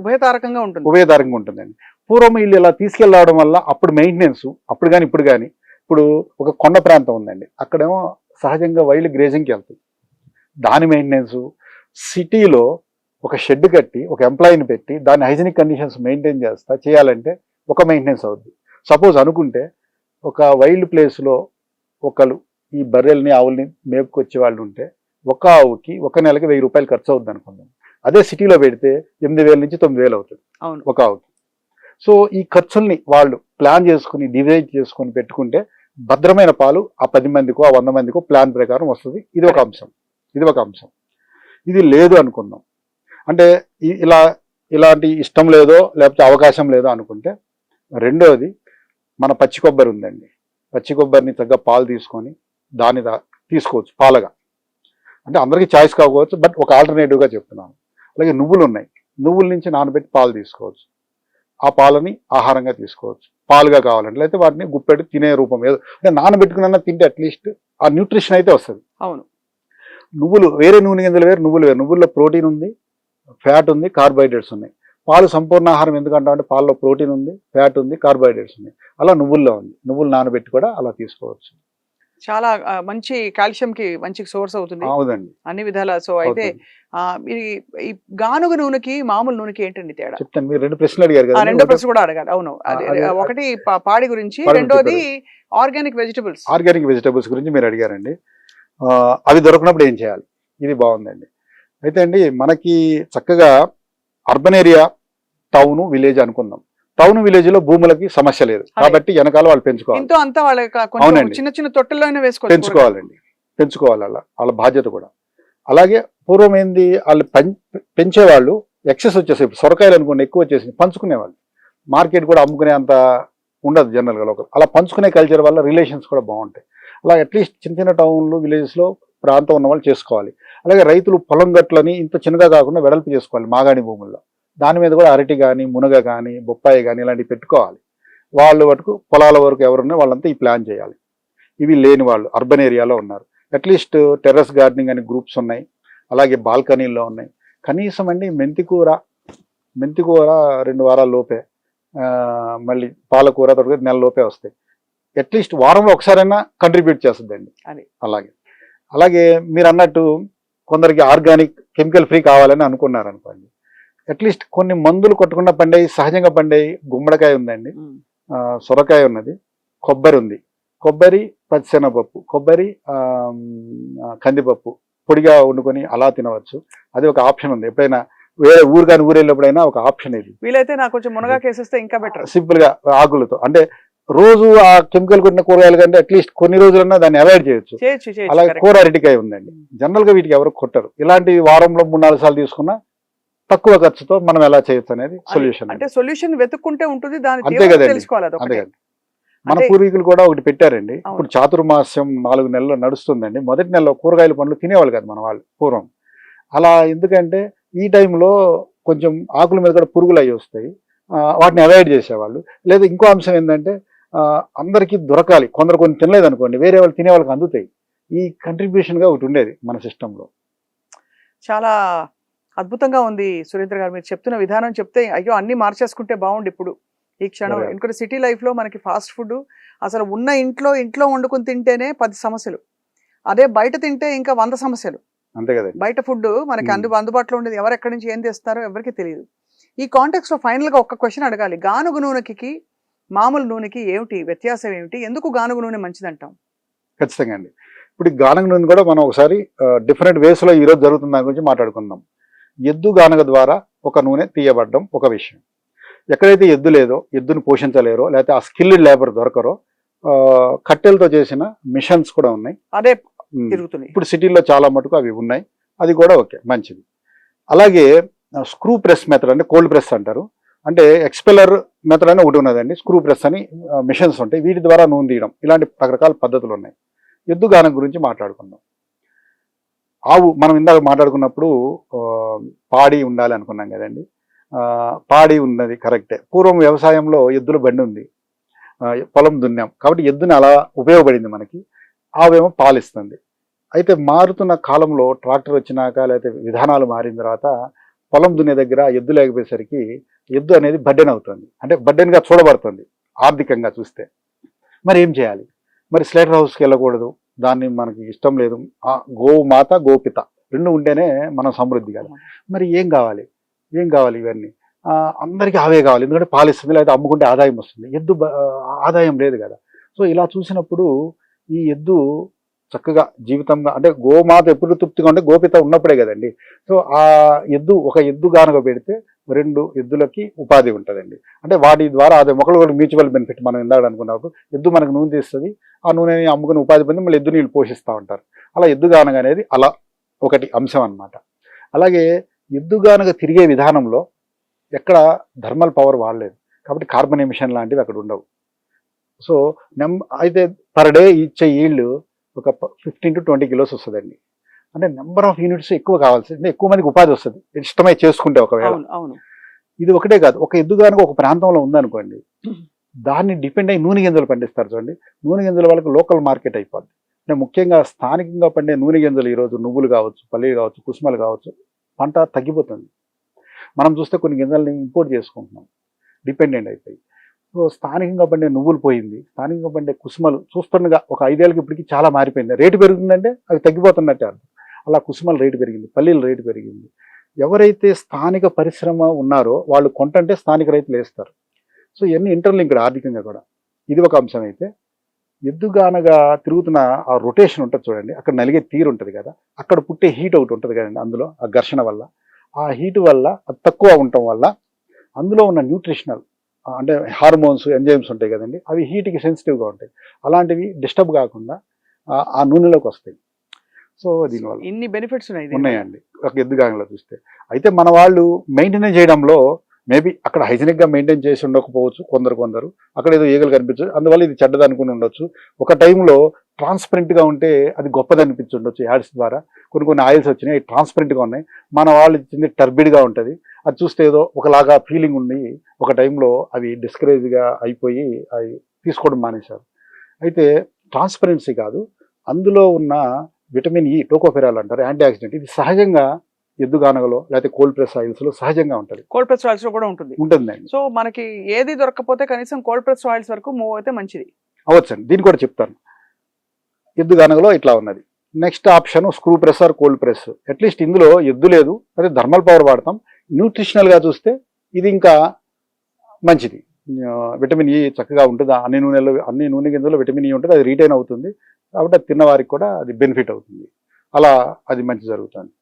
ఉభయతారకంగా ఉంటుంది. ఉభయతారకంగా ఉంటుందండి. పూర్వం వీళ్ళు ఇలా తీసుకెళ్ళడం వల్ల అప్పుడు మెయింటెనెన్స్, అప్పుడు కానీ ఇప్పుడు కానీ, ఇప్పుడు ఒక కొండ ప్రాంతం ఉందండి, అక్కడేమో సహజంగా వైల్డ్ గ్రేజింగ్కి వెళ్తాయి, దాని మెయింటెనెన్స్. సిటీలో ఒక షెడ్ కట్టి ఒక ఎంప్లాయీని పెట్టి దాని హైజీనిక్ కండిషన్స్ మెయింటైన్ చేయాలంటే ఒక మెయింటెనెన్స్ అవుద్ది. సపోజ్ అనుకుంటే ఒక వైల్డ్ ప్లేస్లో ఒకరు ఈ బర్రెల్ని ఆవుల్ని మేపుకొచ్చే వాళ్ళు ఉంటే ఒక ఆవుకి ఒక నెలకి 1000 రూపాయలు ఖర్చు అవుద్ది అనుకుందాం. అదే సిటీలో పెడితే 8000 నుంచి 9000 అవుతుంది ఒక ఆవుకి. సో ఈ ఖర్చుల్ని వాళ్ళు ప్లాన్ చేసుకుని, డివైడ్ చేసుకుని పెట్టుకుంటే భద్రమైన పాలు ఆ 10 మందికో ఆ 100 మందికో ప్లాన్ ప్రకారం వస్తుంది. ఇది ఒక అంశం. ఇది లేదు అనుకుందాం, అంటే ఇలాంటి ఇష్టం లేదో లేకపోతే అవకాశం లేదో అనుకుంటే, రెండోది మన పచ్చి కొబ్బరి ఉందండి. పచ్చి కొబ్బరిని చక్కగా పాలు తీసుకొని దాన్ని తీసుకోవచ్చు పాలగా. అంటే అందరికీ చాయిస్ కాకపోవచ్చు, బట్ ఒక ఆల్టర్నేటివ్గా చెప్తున్నాను. అలాగే నువ్వులు ఉన్నాయి, నువ్వుల నుంచి నానబెట్టి పాలు తీసుకోవచ్చు. ఆ పాలని ఆహారంగా తీసుకోవచ్చు, పాలుగా కావాలంటే. లేకపోతే వాటిని గుప్పెట్టి తినే రూపం ఏదో, అంటే నానబెట్టుకున్నా తింటే అట్లీస్ట్ ఆ న్యూట్రిషన్ అయితే వస్తుంది. అవును. నువ్వులు వేరే, నూనె గింజలు వేరు, నువ్వులు వేరు. నువ్వుల్లో ప్రోటీన్ ఉంది, ఫ్యాట్ ఉంది, కార్బోహైడ్రేట్స్ ఉన్నాయి. పాలు సంపూర్ణ ఆహారం ఎందుకంటే పాలలో ప్రోటీన్ ఉంది, ఫ్యాట్ ఉంది, కార్బోహైడ్రేట్స్ ఉన్నాయి. అలా నువ్వుల్లో ఉంది. నువ్వులు నానబెట్టి కూడా అలా తీసుకోవచ్చు. చాలా మంచి కాల్షియంకి మంచి సోర్స్ అవుతుంది అవునండి. అన్ని విధాల. సో అయితే అవుతుంది. ఈ ఈ గానుగ నూనెకి మామూలు నూనెకి ఏంటండి తేడా? చెప్తాను. మీరు 2 ప్రశ్నలు అడిగారు ఆ కదండీ. రెండో ప్రశ్న కూడా అడగాలి. అవును. అది అదే ఒకటి పాడి గురించి, పాడి రెండోది ఆర్గానిక్ వెజిటబుల్స్. ఆర్గానిక్ వెజిటబుల్స్ గురించి మీరు అడిగారండి. అవి దొరకనప్పుడు ఏం చేయాలి? ఇది బాగుందండి. అయితే అండి మనకి చక్కగా అర్బన్ ఏరియా, టౌన్, విలేజ్ అనుకుందాం. టౌన్, విలేజ్ లో భూములకి సమస్య లేదు కాబట్టి వెనకాల వాళ్ళు పెంచుకోవాలి. ఇంతో అంతా వాళ్ళ కొంచెం అవునండి. చిన్న చిన్న తొట్టెల్లోనే వేసుకోవచ్చు. పెంచుకోవాలండి. పెంచుకోవాలి వాళ్ళ బాధ్యత కూడా. అలాగే పూర్వం ఏంది వాళ్ళు పెంచేవాళ్ళు ఎక్సెస్ వచ్చేసి సొరకాయలు అనుకోండి ఎక్కువ వచ్చేసి పంచుకునేవాళ్ళు. మార్కెట్ కూడా అమ్ముకునే అంత ఉండదు జనరల్గా లోకల్. అలా పంచుకునే కల్చర్ వల్ల రిలేషన్స్ కూడా బాగుంటాయి. అలా అట్లీస్ట్ చిన్న చిన్న టౌన్లు, విలేజెస్లో ప్రాంతం ఉన్న వాళ్ళు చేసుకోవాలి. అలాగే రైతులు పొలం గట్లని ఇంత చిన్నగా కాకుండా వెడల్పు చేసుకోవాలి మాగాణి భూముల్లో. దాని మీద కూడా అరటి కానీ, మునగ కానీ, బొప్పాయి కానీ ఇలాంటివి పెట్టుకోవాలి. వాళ్ళు వరకు పొలాల వరకు ఎవరున్నా వాళ్ళంతా ఈ ప్లాన్ చేయాలి. ఇవి లేని వాళ్ళు అర్బన్ ఏరియాలో ఉన్నారు. అట్లీస్ట్ టెర్రస్ గార్డెనింగ్ అని గ్రూప్స్ ఉన్నాయి. అలాగే బాల్కనీల్లో ఉన్నాయి. కనీసం అండి మెంతికూర 2 వారాల లోపే, మళ్ళీ పాలకూర నెల లోపే వస్తాయి. అట్లీస్ట్ వారంలో ఒకసారైనా కంట్రిబ్యూట్ చేస్తుందండి అది. అలాగే మీరు అన్నట్టు కొందరికి ఆర్గానిక్ కెమికల్ ఫ్రీ కావాలని అనుకున్నారు అనుకోండి. అట్లీస్ట్ కొన్ని మందులు కొట్టకుండా పండేవి, సహజంగా పండేవి గుమ్మడికాయ ఉందండి, సొరకాయ ఉన్నది, కొబ్బరి ఉంది. కొబ్బరి, పచ్చిశనగపప్పు, కొబ్బరి, కందిపప్పు పొడిగా వండుకొని అలా తినవచ్చు. అది ఒక ఆప్షన్ ఉంది. ఎప్పుడైనా వేరే ఊరు కానీ ఊరు వెళ్ళినప్పుడైనా ఒక ఆప్షన్ ఇది. వీలైతే నాకు కొంచెం మునగా కేసేస్తే ఇంకా బెటర్. సింపుల్ గా ఆకులతో, అంటే రోజు ఆ కెమికల్ కొట్టిన కూరగాయలు కంటే అట్లీస్ట్ కొన్ని రోజులన్నా దాన్ని అవాయిడ్ చేయొచ్చు. అలాగే కూర అరటికాయ ఉందండి. జనరల్ గా వీటికి ఎవరు కొట్టరు. ఇలాంటి వారంలో 3-4 సార్లు తీసుకున్నా తక్కువ ఖర్చుతో మనం ఎలా చేయొచ్చు అనేది సొల్యూషన్. అంటే సొల్యూషన్ వెతుక్కుంటే ఉంటుంది, దాని అంతే కదండి. తెలుసుకోవాలి. అంతే కదా. మన పూర్వీకులు కూడా ఒకటి పెట్టారండి. ఇప్పుడు చాతుర్మాస్యం 4 నెలలు నడుస్తుందండి. మొదటి నెలలో కూరగాయల పండ్లు తినేవాళ్ళు కదా మన వాళ్ళు పూర్వం. అలా ఎందుకంటే ఈ టైంలో కొంచెం ఆకుల మీద కూడా పురుగులు అవి వస్తాయి, వాటిని అవాయిడ్ చేసేవాళ్ళు. లేదా ఇంకో అంశం ఏంటంటే అందరికీ దొరకాలి. కొందరు కొన్ని తినలేదు అనుకోండి, వేరే వాళ్ళు తినే వాళ్ళకి అందుతాయి. ఈ కంట్రిబ్యూషన్గా ఒకటి ఉండేది మన సిస్టంలో. చాలా అద్భుతంగా ఉంది సురేంద్ర గారు. మీరు చెప్తున్న విధానం చెప్తే అయ్యో అన్ని మార్చేసుకుంటే బాగుండు ఇప్పుడు ఈ క్షణం. ఎందుకంటే సిటీ లైఫ్లో మనకి ఫాస్ట్ ఫుడ్ అసలు ఉన్న ఇంట్లో వండుకుని తింటేనే 10 సమస్యలు, అదే బయట తింటే ఇంకా 100 సమస్యలు. అంతే కదా. బయట ఫుడ్ మనకి అందుబాటులో ఉండేది, ఎవరు ఎక్కడి నుంచి ఏం తెస్తారో ఎవరికి తెలియదు. ఈ కాంటెక్స్లో ఫైనల్గా ఒక్క క్వశ్చన్ అడగాలి. గానుగ నూనెకి మామూలు నూనెకి ఏమిటి వ్యత్యాసం, ఏమిటి, ఎందుకు గానుగ నూనె మంచిదంటాం? ఖచ్చితంగా అండి. ఇప్పుడు ఈ గానుగ నూనె కూడా మనం ఒకసారి డిఫరెంట్ వేస్లో ఈరోజు జరుగుతున్న దాని గురించి మాట్లాడుకుందాం. ఎద్దు గానుగ ద్వారా ఒక నూనె తీయబడడం ఒక విషయం. ఎక్కడైతే ఎద్దు లేదో, ఎద్దును పోషించలేరో, లేకపోతే ఆ స్కిల్డ్ లేబర్ దొరకరో, కట్టెలతో చేసిన మిషన్స్ కూడా ఉన్నాయి. అదే తిరుగుతున్నాయి ఇప్పుడు సిటీల్లో చాలా మటుకు అవి ఉన్నాయి. అది కూడా ఓకే, మంచిది. అలాగే స్క్రూ ప్రెస్ మెథడ్ అంటే కోల్డ్ ప్రెస్ అంటారు. అంటే ఎక్స్పెల్లర్ మెథడ్ అని ఒకటి ఉన్నదండి. స్క్రూ ప్రెస్ అని మిషన్స్ ఉంటాయి. వీటి ద్వారా నూనె తీయడం, ఇలాంటి రకరకాల పద్ధతులు ఉన్నాయి. ఎద్దు గానుగ గురించి మాట్లాడుకుందాం. ఆవు మనం ఇందాక మాట్లాడుకున్నప్పుడు పాడి ఉండాలి అనుకున్నాం కదండి. పాడి ఉన్నది కరెక్టే. పూర్వం వ్యవసాయంలో ఎద్దుల బండి ఉంది, పొలం దున్నాం కాబట్టి ఎద్దుని అలా ఉపయోగపడింది మనకి. ఆవేమో పాలిస్తుంది. అయితే మారుతున్న కాలంలో ట్రాక్టర్ వచ్చినాక, లేకపోతే విధానాలు మారిన తర్వాత పొలం దున్నే దగ్గర ఎద్దు లేకపోయేసరికి ఎద్దు అనేది బర్డెన్ అవుతుంది. అంటే బర్డెన్గా చూడబడుతుంది ఆర్థికంగా చూస్తే. మరి ఏం చేయాలి? మరి స్లేటర్ హౌస్కి వెళ్ళకూడదు, దాన్ని మనకి ఇష్టం లేదు. గోమాత గోపిత 2 ఉంటేనే మనం సమృద్ధి కదా. మరి ఏం కావాలి ఇవన్నీ? అందరికీ ఆవే కావాలి, ఎందుకంటే పాలిస్తుంది, లేకపోతే అమ్ముకుంటే ఆదాయం వస్తుంది. ఎద్దు ఆదాయం లేదు కదా. సో ఇలా చూసినప్పుడు ఈ ఎద్దు చక్కగా జీవితంగా, అంటే గోమాత ఎప్పుడు తృప్తిగా ఉంటే గోపిత ఉన్నప్పుడే కదండి. సో ఆ ఒక ఎద్దు గానుగ పెడితే 2 ఎద్దులకి ఉపాధి ఉంటుందండి. అంటే వాటి ద్వారా అదే ఒకరికి మ్యూచువల్ బెనిఫిట్. మనం ఇందాక అనుకున్నప్పుడు ఎద్దు మనకు నూనె తీస్తుంది, ఆ నూనెని అమ్ముకుని ఉపాధి పొంది మళ్ళీ ఎద్దు నీళ్ళు పోషిస్తూ ఉంటారు. అలా ఎద్దు గానుగ అనేది అలా ఒకటి అంశం అన్నమాట. అలాగే ఎద్దు గానుగ తిరిగే విధానంలో ఎక్కడ థర్మల్ పవర్ వాడలేదు కాబట్టి కార్బన్ ఎమిషన్ లాంటివి అక్కడ ఉండవు. సో అయితే పర్ డే ఇచ్చే ఈల్డ్ ఒక 15 to 20 కిలోస్ వస్తుందండి. అంటే నెంబర్ ఆఫ్ యూనిట్స్ ఎక్కువ కావాల్సింది, ఎక్కువ మందికి ఉపాధి వస్తుంది ఇష్టమై చేసుకుంటే. ఒకవేళ ఇది ఒకటే కాదు, ఒక ఎద్దు గానుగ ఒక ప్రాంతంలో ఉందనుకోండి, దాన్ని డిపెండ్ అయ్యి నూనె గింజలు పండిస్తారు చూడండి. నూనె గింజల వాళ్ళకి లోకల్ మార్కెట్ అయిపోద్ది. అంటే ముఖ్యంగా స్థానికంగా పండే నూనె గింజలు ఈరోజు నువ్వులు కావచ్చు, పల్లీలు కావచ్చు, కుసుమలు కావచ్చు, పంట తగ్గిపోతుంది. మనం చూస్తే కొన్ని గింజల్ని ఇంపోర్ట్ చేసుకుంటున్నాం, డిపెండెంట్ అయిపోయి. సో స్థానికంగా పండే నువ్వులు పోయింది, స్థానికంగా పండే కుసుమలు చూస్తుండగా ఒక 5 ఏళ్ళకి ఇప్పటికి చాలా మారిపోయింది. రేటు పెరుగుతుందంటే అవి తగ్గిపోతున్నట్టే అర్థం. అలా కుసుమల రేటు పెరిగింది, పల్లీల రేటు పెరిగింది. ఎవరైతే స్థానిక పరిశ్రమ ఉన్నారో వాళ్ళు కొంటంటే స్థానిక రైతులు వేస్తారు. సో ఇవన్నీ ఇంటర్లింక్డ్ ఆర్థికంగా కూడా. ఇది ఒక అంశం అయితే, ఎద్దుగానగా తిరుగుతున్న ఆ రొటేషన్ ఉంటుంది చూడండి, అక్కడ నలిగే తీరు ఉంటుంది కదా, అక్కడ పుట్టే హీట్ ఒకటి ఉంటుంది కదండి, అందులో ఆ ఘర్షణ వల్ల, ఆ హీట్ వల్ల అది తక్కువ ఉండటం వల్ల అందులో ఉన్న న్యూట్రిషనల్ అంటే హార్మోన్స్, ఎంజైమ్స్ ఉంటాయి కదండి, అవి హీట్కి సెన్సిటివ్గా ఉంటాయి. అలాంటివి డిస్టర్బ్ కాకుండా ఆ నూనెలోకి వస్తాయి. సో దీనివల్ల ఇన్ని బెనిఫిట్స్ ఉన్నాయండి ఒక ఎద్దుగానలో చూస్తే. అయితే మన వాళ్ళు మెయింటెనెన్స్ చేయడంలో మేబీ అక్కడ హైజీనిక్గా మెయింటైన్ చేసి ఉండకపోవచ్చు కొందరు, అక్కడ ఏదో ఈగలు కనిపించచ్చు, అందువల్ల ఇది చెడ్డది అనుకుని ఉండొచ్చు. ఒక టైంలో ట్రాన్స్పరెంట్గా ఉంటే అది గొప్పది అనిపించి ఉండొచ్చు. యాడ్స్ ద్వారా కొన్ని ఆయిల్స్ వచ్చినాయి, ట్రాన్స్పరెంట్గా ఉన్నాయి. మన వాళ్ళు ఇచ్చింది టర్బిడ్గా ఉంటుంది, అది చూస్తే ఏదో ఒకలాగా ఫీలింగ్ ఉండి ఒక టైంలో అవి డిస్కరేజ్గా అయిపోయి అవి తీసుకోవడం మానేశారు. అయితే ట్రాన్స్పరెన్సీ కాదు, అందులో ఉన్న విటమిన్ ఈ, టోకోఫెరాల్ అంటారు, యాంటీ ఆక్సిడెంట్, ఇది సహజంగా ఎద్దుగానగలో లేకపోతే కోల్డ్ ప్రెస్ ఆయిల్స్లో సహజంగా ఉంటుంది. కోల్డ్ ప్రెస్ ఆయిల్స్ లో కూడా ఉంటుందండి. సో మనకి ఏది దొరకకపోతే కనీసం కోల్డ్ ప్రెస్ ఆయిల్స్ వరకు మూవ్ అయితే మంచిది అవచ్చండి. దీన్ని కూడా చెప్తాను. ఎద్దుగానగలో ఇట్లా ఉన్నది. Next option screw press or cold press. At least ఇందులో ఎద్దు లేదు, అదే థర్మల్ పవర్ వాడతాం. న్యూట్రిషనల్గా చూస్తే ఇది ఇంకా మంచిది. విటమిన్ ఈ చక్కగా ఉంటుంది. అన్ని నూనె గింజల్లో విటమిన్ ఈ ఉంటుంది, అది రీటైన్ అవుతుంది. కాబట్టి అది తిన్నవారికి కూడా అది బెనిఫిట్ అవుతుంది. అలా అది మంచి జరుగుతుంది.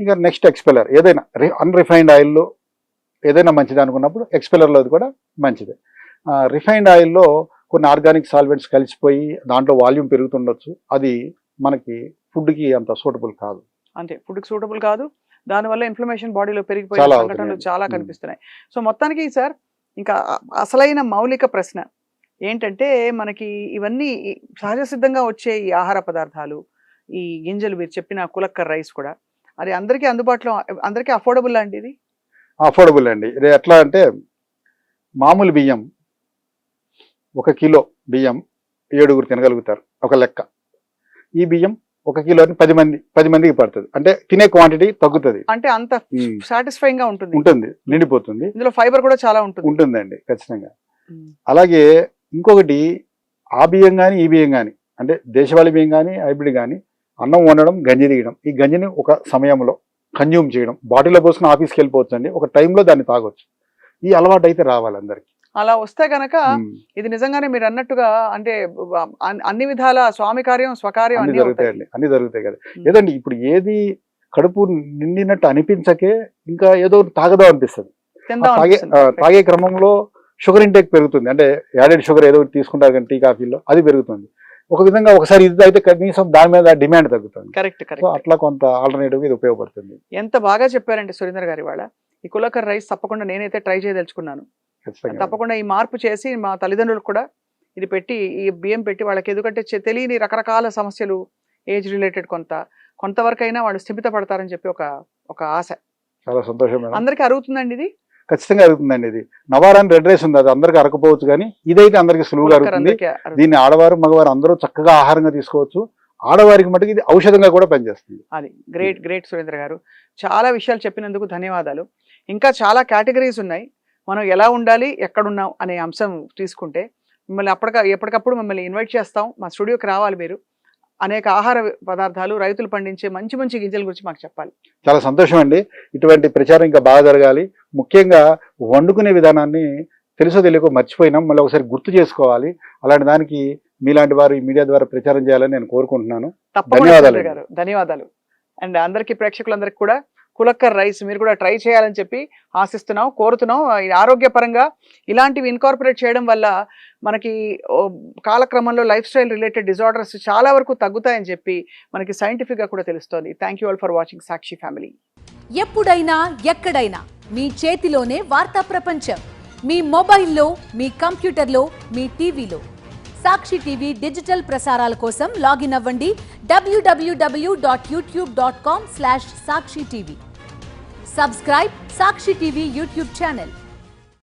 ఇంకా నెక్స్ట్ ఎక్స్పెల్లర్, ఏదైనా అన్రిఫైన్డ్ ఆయిల్లో ఏదైనా మంచిది అనుకున్నప్పుడు ఎక్స్పెల్లర్లో అది కూడా మంచిదే. రిఫైన్డ్ ఆయిల్లో కొన్ని ఆర్గానిక్ సాల్వెంట్స్ కలిసిపోయి దాంట్లో వాల్యూమ్ పెరుగుతుండొచ్చు, అది మనకి ఫుడ్కి అంత సూటబుల్ కాదు. అంతే, ఫుడ్కి సూటబుల్ కాదు. దానివల్ల ఇన్ఫ్లమేషన్ బాడీలో పెరిగిపోయే సంఘటనలు చాలా కనిపిస్తున్నాయి. సో మొత్తానికి సార్, ఇంకా అసలైన మౌలిక ప్రశ్న ఏంటంటే, మనకి ఇవన్నీ సహజ సిద్ధంగా వచ్చే ఈ ఆహార పదార్థాలు, ఈ గింజలు, మీరు చెప్పిన కులక్కర్ రైస్ కూడా, అది అందరికీ అందుబాటులో, అందరికీ అఫోర్డబుల్ అండి? ఇది అఫోర్డబుల్ అండి. ఇది ఎట్లా అంటే, మామూలు బియ్యం 1 కిలో బియ్యం 7గురు తినగలుగుతారు ఒక లెక్క. ఈ బియ్యం 1 కిలోని 10 మందికి పడుతుంది. అంటే తినే క్వాంటిటీ తగ్గుతుంది, అంటే అంత సాటిస్ఫైయింగ్ గా ఉంటుంది, నిండిపోతుంది. ఇందులో ఫైబర్ కూడా చాలా ఉంటుందండి ఖచ్చితంగా. అలాగే ఇంకొకటి, ఆ బియ్యం కానీ ఈ బియ్యం కానీ, అంటే దేశవాళీ బియ్యం కానీ హైబ్రిడ్ కానీ, అన్నం వండడం, గంజి తీయడం, ఈ గంజిని ఒక సమయంలో కన్జ్యూమ్ చేయడం, బాటిల్లో పోసుకుని ఆఫీస్కి వెళ్ళిపోవచ్చు అండి, ఒక టైంలో దాన్ని తాగొచ్చు. ఈ అలవాటు అయితే రావాలి అందరికి. అలా వస్తే గనక ఇది నిజంగానే మీరు అన్నట్టుగా, అంటే అన్ని విధాల స్వామి కార్యం స్వకార్యం అన్ని జరుగుతాయండి, అన్ని జరుగుతాయి కదా. ఏదండి ఇప్పుడు ఏది కడుపు నిండినట్టు అనిపించకే ఇంకా ఏదో తాగదాం అనిపిస్తుంది. తాగే క్రమంలో షుగర్ ఇంటేక్ పెరుగుతుంది, అంటే యాడెడ్ షుగర్ ఏదో తీసుకుంటారు కానీ టీ కాఫీలో, అది పెరుగుతుంది. ఒక విధంగా ఒకసారి ఇది అయితే కనీసం దాని మీద డిమాండ్ తగ్గుతుంది. కరెక్ట్. అట్లా కొంత ఆల్టర్నేటివ్ ఇది ఉపయోగపడుతుంది. ఎంత బాగా చెప్పారండి సురేందర్ గారి వాళ్ళ. ఈ కులకర్ రైస్ తప్పకుండా నేనైతే ట్రై చేయదలుచుకున్నాను. తప్పకుండా ఈ మార్పు చేసి మా తల్లిదండ్రులకు కూడా ఇది పెట్టి, ఈ బియ్యం పెట్టి వాళ్ళకి, ఎందుకంటే తెలియని రకరకాల సమస్యలు, ఏజ్ రిలేటెడ్ కొంతవరకు అయినా వాళ్ళు స్థిమిత పడతారని చెప్పి ఒక ఆశ. చాలా సంతోషం. అందరికీ అరుగుతుందండి ఇది? ఖచ్చితంగా అరుగుతుందండి. ఇది నవారాన్ని రెడ్ రైస్ ఉంది, అది అందరికి అరకపోవచ్చు, కానీ ఇదైతే అందరికి సులువుగా అరుగుతుంది. దీన్ని ఆడవారు మగవారు అందరూ చక్కగా ఆహారంగా తీసుకోవచ్చు. ఆడవారికి మటుకు ఇది ఔషధంగా కూడా పనిచేస్తుంది. అది గ్రేట్ సురేంద్ర గారు, చాలా విషయాలు చెప్పినందుకు ధన్యవాదాలు. ఇంకా చాలా కేటగిరీస్ ఉన్నాయి. మనం ఎలా ఉండాలి, ఎక్కడున్నాం అనే అంశం తీసుకుంటే మిమ్మల్ని ఎప్పటికప్పుడు మిమ్మల్ని ఇన్వైట్ చేస్తాం, మా స్టూడియోకి రావాలి మీరు. అనేక ఆహార పదార్థాలు, రైతులు పండించే మంచి మంచి గింజల గురించి మాకు చెప్పాలి. చాలా సంతోషం అండి. ఇటువంటి ప్రచారం ఇంకా బాగా జరగాలి. ముఖ్యంగా వండుకునే విధానాన్ని తెలుసో తెలియకో మర్చిపోయినాం, మళ్ళీ ఒకసారి గుర్తు చేసుకోవాలి. అలాంటి దానికి మీలాంటి వారు ఈ మీడియా ద్వారా ప్రచారం చేయాలని నేను కోరుకుంటున్నాను. ధన్యవాదాలు. అండ్ అందరికీ, ప్రేక్షకులందరికీ కూడా కులక్కర్ రైస్ మీరు కూడా ట్రై చేయాలని చెప్పి ఆశిస్తున్నాం, కోరుతున్నాం. ఆరోగ్యపరంగా ఇలాంటివి ఇన్కార్పొరేట్ చేయడం వల్ల మనకి కాలక్రమంలో లైఫ్ స్టైల్ రిలేటెడ్ డిజార్డర్స్ చాలా వరకు తగ్గుతాయని చెప్పి మనకి సైంటిఫిక్గా కూడా తెలుస్తోంది. Thank you all for watching Sakshi family. ఎప్పుడైనా ఎక్కడైనా మీ చేతిలోనే వార్తా ప్రపంచం, మీ మొబైల్లో, మీ కంప్యూటర్లో, మీ టీవీలో. సాక్షి టీవీ డిజిటల్ ప్రసారాల కోసం లాగిన్ అవ్వండి www.youtube.com/sakshi tv. Subscribe Sakshi TV YouTube channel.